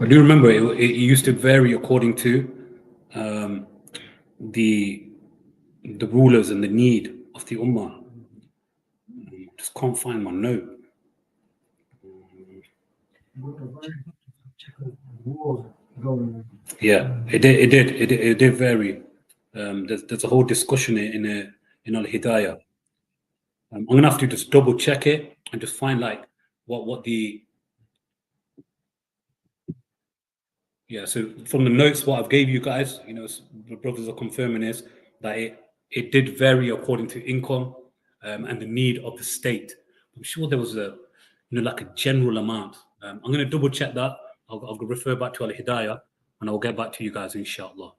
do remember it used to vary according to the rulers and the need of the ummah. Just can't find my note. Yeah, it did vary. There's a whole discussion in Al-Hidayah. I'm gonna have to just double check it and just find like what the so from the notes what I've gave you guys, the brothers are confirming is that it did vary according to income and the need of the state. I'm sure there was like a general amount. I'm going to double check that. I'll refer back to Al-Hidayah and I'll get back to you guys, inshallah.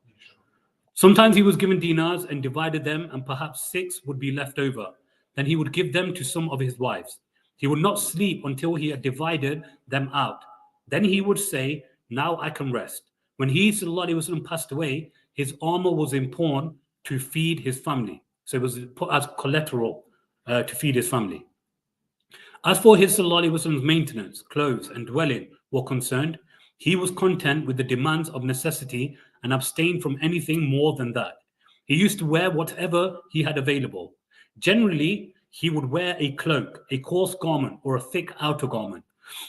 Sometimes he was given dinars and divided them, and perhaps 6 would be left over. Then he would give them to some of his wives. He would not sleep until he had divided them out. Then he would say, now I can rest. When he, sallallahu alaihi wasallam, passed away, his armor was in pawn to feed his family. So it was put as collateral to feed his family. As for his, sallallahu alaihi wasallam's maintenance, clothes, and dwelling were concerned, he was content with the demands of necessity and abstained from anything more than that. He used to wear whatever he had available. Generally, he would wear a cloak, a coarse garment, or a thick outer garment.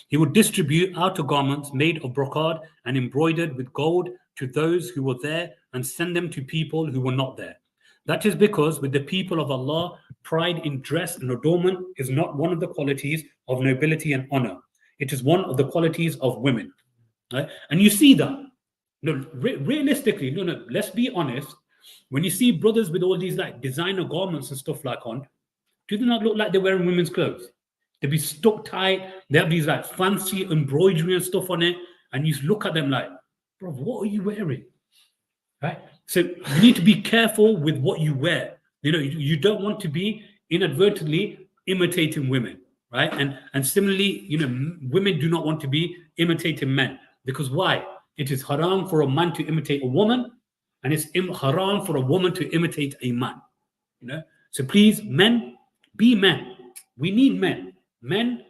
He would distribute outer garments made of brocade and embroidered with gold to those who were there and send them to people who were not there. That is because with the people of Allah, pride in dress and adornment is not one of the qualities of nobility and honor. It is one of the qualities of women. Right? And you see that. Realistically, let's be honest. When you see brothers with all these like designer garments and stuff like on, do they not look like they're wearing women's clothes? They be stuck tight. They have these like fancy embroidery and stuff on it. And you look at them like, bro, what are you wearing? Right? So you need to be careful with what you wear. You don't want to be inadvertently imitating women, right? And similarly, women do not want to be imitating men. Because why? It is haram for a man to imitate a woman, and it's haram for a woman to imitate a man. So please, men, be men. We need men. Men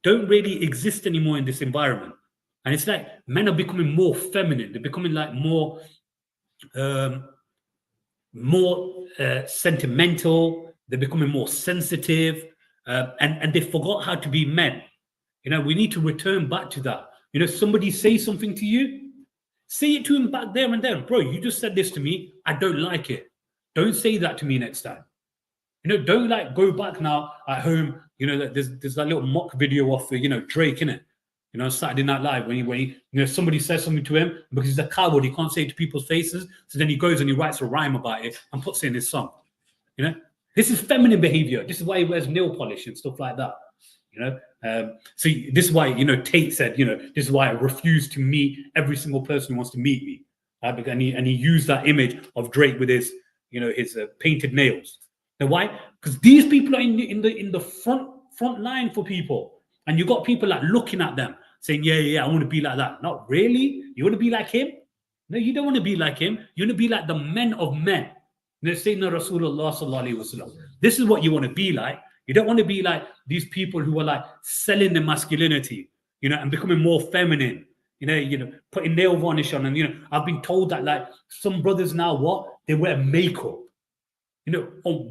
don't really exist anymore in this environment. And it's like men are becoming more feminine. They're becoming like more sentimental. They're becoming more sensitive, and they forgot how to be men. We need to return back to that. Somebody say something to you, say it to him back there and then. Bro, you just said this to me. I don't like it. Don't say that to me next time. Don't like go back now at home you know, there's that little mock video of, you know, Drake, innit? You know, Saturday Night Live, when he, you know, somebody says something to him, because he's a coward, he can't say it to people's faces. So then he goes and he writes a rhyme about it and puts it in his song. You know, this is feminine behavior. This is why he wears nail polish and stuff like that. You know, so this is why, you know, Tate said, you know, this is why I refuse to meet every single person who wants to meet me. And he used that image of Drake with his, you know, his painted nails. Now, why? Because these people are in the front line for people, and you got people like looking at them saying, yeah, I want to be like that. Not really. You want to be like him? No, you don't want to be like him. You want to be like the men of men. You know, Sayyidina Rasulullah sallallahu alaihi wasallam. This is what you want to be like. You don't want to be like these people who are like selling their masculinity, you know, and becoming more feminine. You know, putting nail varnish on. And, you know, I've been told that like some brothers now, what? They wear makeup. You know,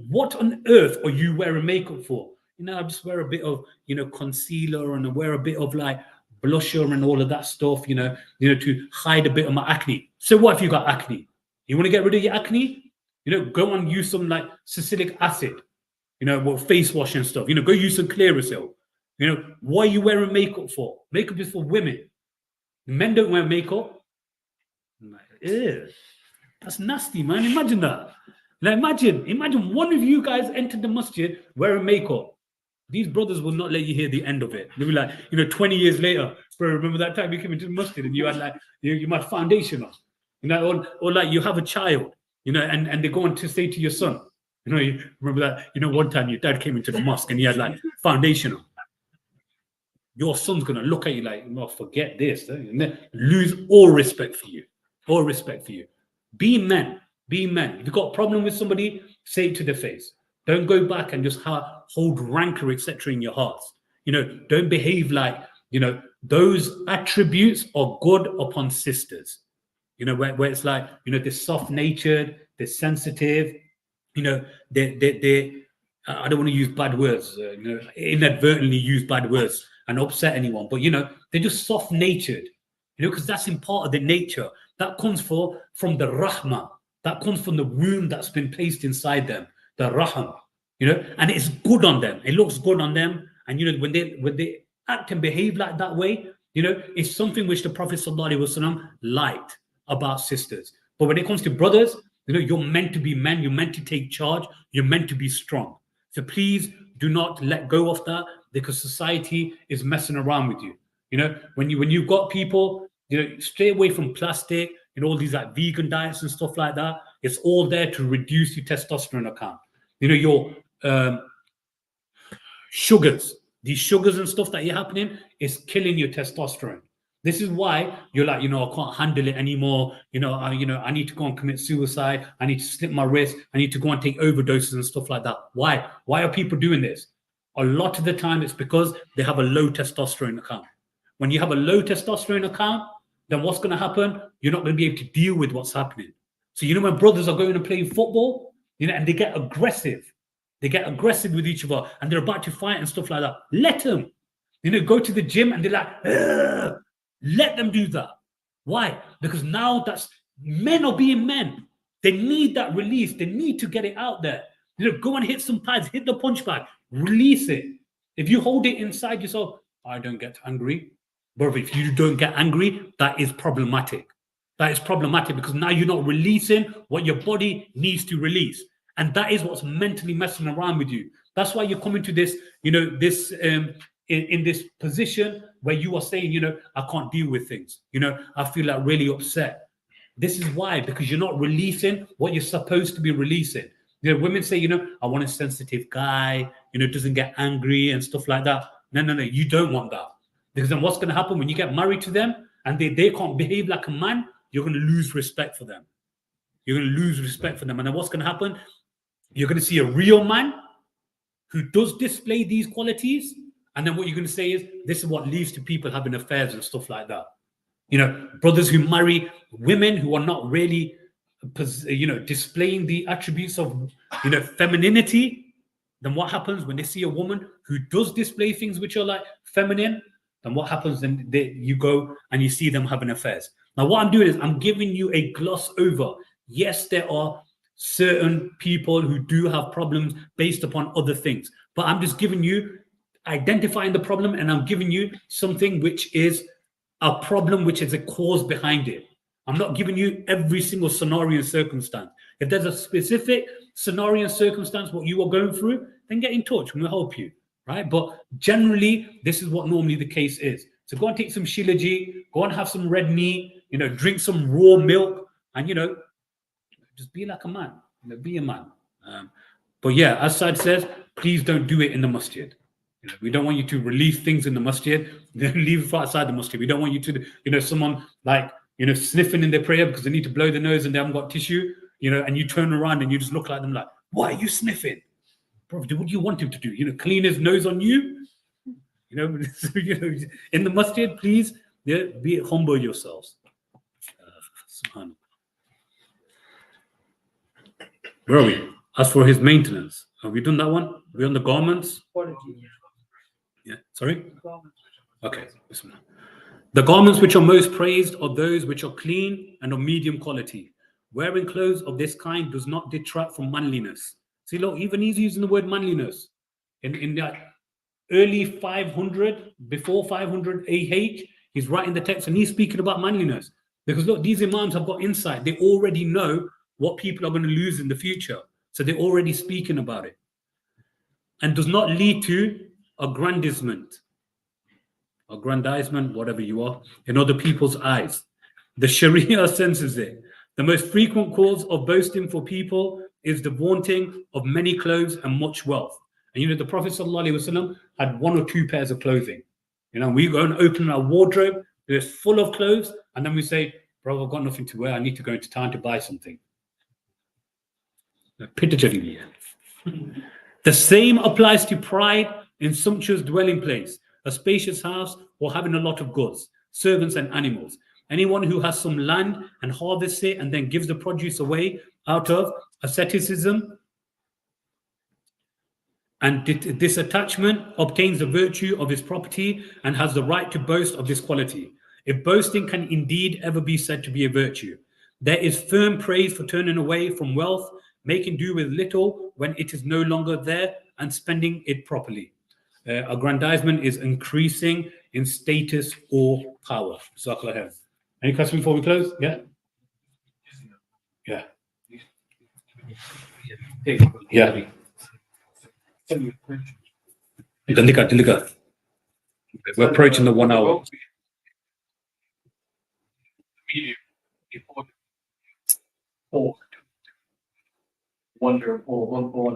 what on earth are you wearing makeup for? You know, I just wear a bit of, you know, concealer, and I wear a bit of like blusher and all of that stuff, you know, to hide a bit of my acne. So what if you got acne? You want to get rid of your acne? You know, go and use some like salicylic acid, you know, well, face wash and stuff. You know, go use some Clearasil. You know, what are you wearing makeup for? Makeup is for women. Men don't wear makeup. I'm like, ew, that's nasty, man. Imagine that. Now imagine one of you guys entered the masjid wearing makeup. These brothers will not let you hear the end of it. They'll be like, you know, 20 years later, bro, remember that time you came into the masjid and you had like, you had foundation on, you know, or like you have a child, you know, and they go on to say to your son, you know, you remember that, you know, one time your dad came into the mosque and he had like foundation on. Your son's going to look at you like, no, forget this, and then lose all respect for you. All respect for you. Be men. Be men. If you've got a problem with somebody, say it to their face. Don't go back and just hold rancor, etc. in your hearts. You know, don't behave like, you know, those attributes are good upon sisters. You know, where it's like, you know, they're soft-natured, they're sensitive, you know, they I don't want to use bad words, you know, inadvertently use bad words and upset anyone, but, you know, they're just soft-natured, you know, because that's in part of their nature. That comes from the rahmah. That comes from the womb that's been placed inside them, the raham, you know, and it's good on them. It looks good on them. And, you know, when they act and behave like that way, you know, it's something which the Prophet ﷺ liked about sisters. But when it comes to brothers, you know, you're meant to be men. You're meant to take charge. You're meant to be strong. So please do not let go of that, because society is messing around with you. You know, when you've got people, you know, stay away from plastic and all these like vegan diets and stuff like that. It's all there to reduce your testosterone account. You know, your sugars, these sugars and stuff that you're happening is killing your testosterone. This is why you're like, you know, I can't handle it anymore. You know, I need to go and commit suicide. I need to slit my wrist. I need to go and take overdoses and stuff like that. Why? Why are people doing this? A lot of the time it's because they have a low testosterone account. When you have a low testosterone account, then what's going to happen? You're not going to be able to deal with what's happening. So, you know, when brothers are going and playing football, you know, and they get aggressive with each other and they're about to fight and stuff like that. Let them, you know, go to the gym and they're like, ugh. Let them do that. Why? Because now that's men are being men. They need that release. They need to get it out there. You know, go and hit some pads, hit the punch bag, release it. If you hold it inside yourself, I don't get angry. But if you don't get angry, that is problematic. That is problematic because now you're not releasing what your body needs to release. And that is what's mentally messing around with you. That's why you're coming to this, you know, this in this position where you are saying, you know, I can't deal with things. You know, I feel like really upset. This is why, because you're not releasing what you're supposed to be releasing. You know, women say, you know, I want a sensitive guy, you know, doesn't get angry and stuff like that. No, you don't want that. Because then what's going to happen when you get married to them and they can't behave like a man, you're going to lose respect for them. You're going to lose respect for them. And then what's going to happen? You're going to see a real man who does display these qualities. And then what you're going to say is, this is what leads to people having affairs and stuff like that. You know, brothers who marry women who are not really, you know, displaying the attributes of, you know, femininity. Then what happens when they see a woman who does display things which are like feminine? Then what happens? Then you go and you see them having affairs. Now, what I'm doing is I'm giving you a gloss over. Yes, there are certain people who do have problems based upon other things, but I'm just giving you identifying the problem, and I'm giving you something which is a problem, which is a cause behind it. I'm not giving you every single scenario and circumstance. If there's a specific scenario and circumstance what you are going through, then get in touch and we'll help you, right? But generally, this is what normally the case is. So go and take some shilaji, go and have some red meat, drink some raw milk, and just be like a man, be a man. But yeah, as Saad says, please don't do it in the masjid. We don't want you to release things in the masjid, then leave it outside the masjid. We don't want you to, someone like, sniffing in their prayer because they need to blow their nose and they haven't got tissue, and you turn around and you just look like them like, why are you sniffing? Bro, what do you want him to do? Clean his nose on you? In the masjid, please, be humble yourselves. Subhanallah. Where are we? As for his maintenance, have we done that one? Are we on the garments? Yeah, sorry? Okay. The garments which are most praised are those which are clean and of medium quality. Wearing clothes of this kind does not detract from manliness. See, look, even he's using the word manliness. In that early 500, before 500 AH, he's writing the text and he's speaking about manliness. Because look, these imams have got insight. They already know what people are going to lose in the future. So they're already speaking about it. And does not lead to aggrandizement, whatever you are, in other people's eyes. The Sharia censors it. The most frequent cause of boasting for people is the vaunting of many clothes and much wealth. And the Prophet ﷺ had 1 or 2 pairs of clothing. We go and open our wardrobe, it's full of clothes, and then we say, bro, I've got nothing to wear, I need to go into town to buy something. The same applies to pride in sumptuous dwelling place, a spacious house, or having a lot of goods, servants and animals. Anyone who has some land and harvests it and then gives the produce away out of asceticism and this attachment obtains the virtue of his property and has the right to boast of this quality. If boasting can indeed ever be said to be a virtue, there is firm praise for turning away from wealth, making do with little when it is no longer there, and spending it properly. Aggrandizement is increasing in status or power. Any questions before we close? Yeah? Yeah. Yeah. We're approaching the 1 hour.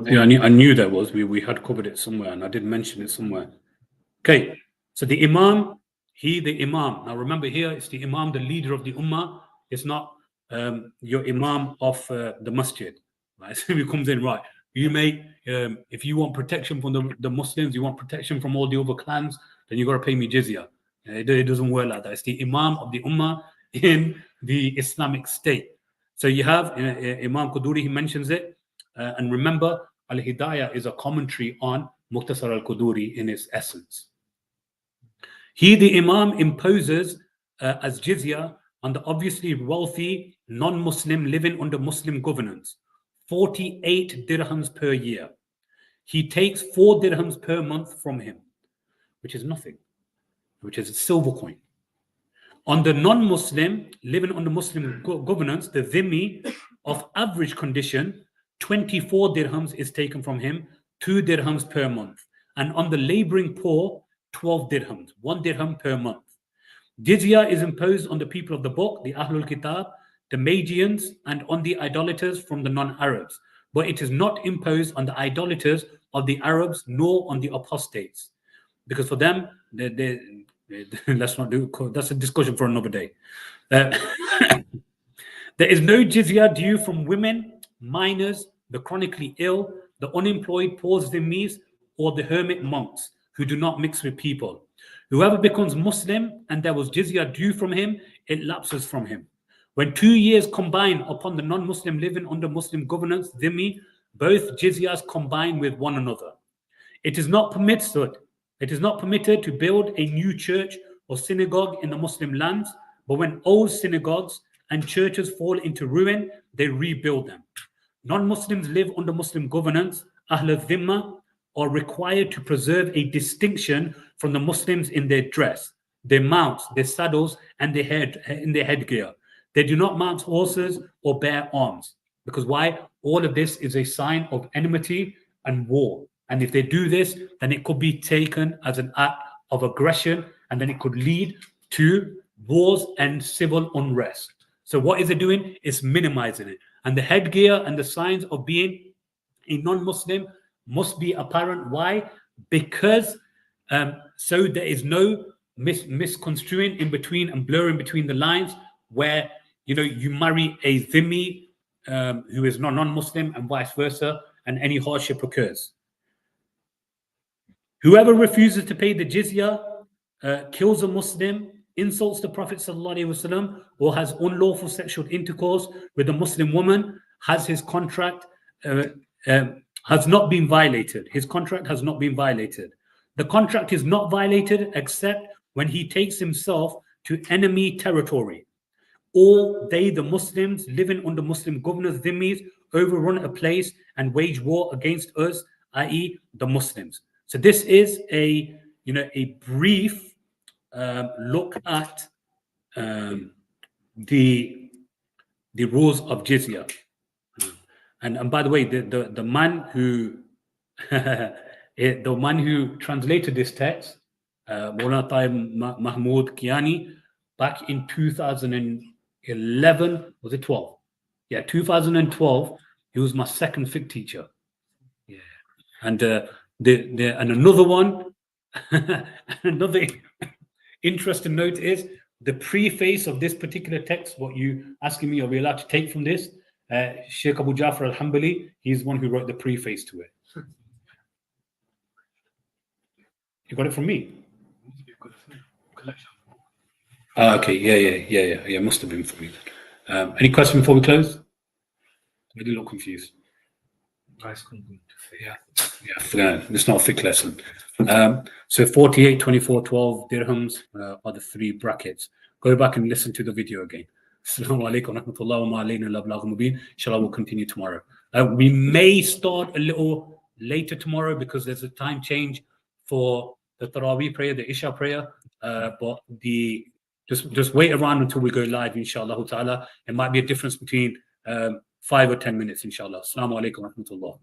Yeah, I knew there was. We had covered it somewhere, and I did mention it somewhere. Okay, so the Imam, the Imam. Now remember here, it's the Imam, the leader of the Ummah. It's not your Imam of the Masjid. Right? So he comes in, right? You may, if you want protection from the Muslims, you want protection from all the other clans, then you got to pay me jizya. It doesn't work like that. It's the Imam of the Ummah in the Islamic State. So you have Imam Quduri, he mentions it. And remember, Al-Hidayah is a commentary on Mukhtasar al-Quduri in its essence. He, the Imam, imposes as jizya on the obviously wealthy non-Muslim living under Muslim governance, 48 dirhams per year. He takes 4 dirhams per month from him, which is nothing, which is a silver coin. On the non-Muslim living under Muslim governance, the dhimmi of average condition, 24 dirhams is taken from him, 2 dirhams per month. And on the laboring poor, 12 dirhams, 1 dirham per month. Jizya is imposed on the people of the book, the Ahlul Kitab, the Magians, and on the idolaters from the non-Arabs. But it is not imposed on the idolaters of the Arabs, nor on the apostates. Because for them, let's not do, that's a discussion for another day. There is no jizya due from women, minors, the chronically ill, the unemployed, poor dhimmis, or the hermit monks who do not mix with people. Whoever becomes Muslim and there was jizya due from him, it lapses from him. When 2 years combine upon the non-Muslim living under Muslim governance, dhimmi, both jizyas combine with one another. It is not permitted to build a new church or synagogue in the Muslim lands, but when old synagogues and churches fall into ruin, they rebuild them. Non-Muslims live under Muslim governance, Ahl al-Dhimma, are required to preserve a distinction from the Muslims in their dress, their mounts, their saddles, and their headgear. They do not mount horses or bear arms. Because why? All of this is a sign of enmity and war. And if they do this, then it could be taken as an act of aggression, and then it could lead to wars and civil unrest. So what is it doing? It's minimizing it. And the headgear and the signs of being a non-Muslim must be apparent. Why? Because so there is no misconstruing in between and blurring between the lines where, you know, you marry a dhimmi who is not non-Muslim and vice versa, and any hardship occurs. Whoever refuses to pay the jizya, kills a Muslim, insults the Prophet ﷺ, or has unlawful sexual intercourse with a Muslim woman, has his contract has not been violated. His contract has not been violated. The contract is not violated except when he takes himself to enemy territory, or they, the Muslims living under Muslim governors, dhimmis, overrun a place and wage war against us, i.e. the Muslims. So this is a brief look at the rules of jizya. And by the way, the man who the man who translated this text, Maulana Tayyib Mahmood Kiani, back in 2011, was it 12? Yeah, 2012. He was my second fiqh teacher. Yeah, and and another one, another interesting note is the preface of this particular text. What you asking me, are we allowed to take from this? Sheikh Abu Jafar al-Hanbali, he's the one who wrote the preface to it. You got it from me? Okay, yeah. Must have been from me. Any questions before we close? I'm a little confused. Yeah. It's not a fiqh lesson. So 48, 24, 12 dirhams are the three brackets. Go back and listen to the video again. Assalamu alaikum wa rahmatullahi wa alayna al-balagh mubin. Inshallah, we'll continue tomorrow. We may start a little later tomorrow because there's a time change for the Taraweeh prayer, the Isha prayer. But just wait around until we go live, inshallah ta'ala. It might be a difference between 5 or 10 minutes, inshallah. Assalamu alaikum wa rahmatullah.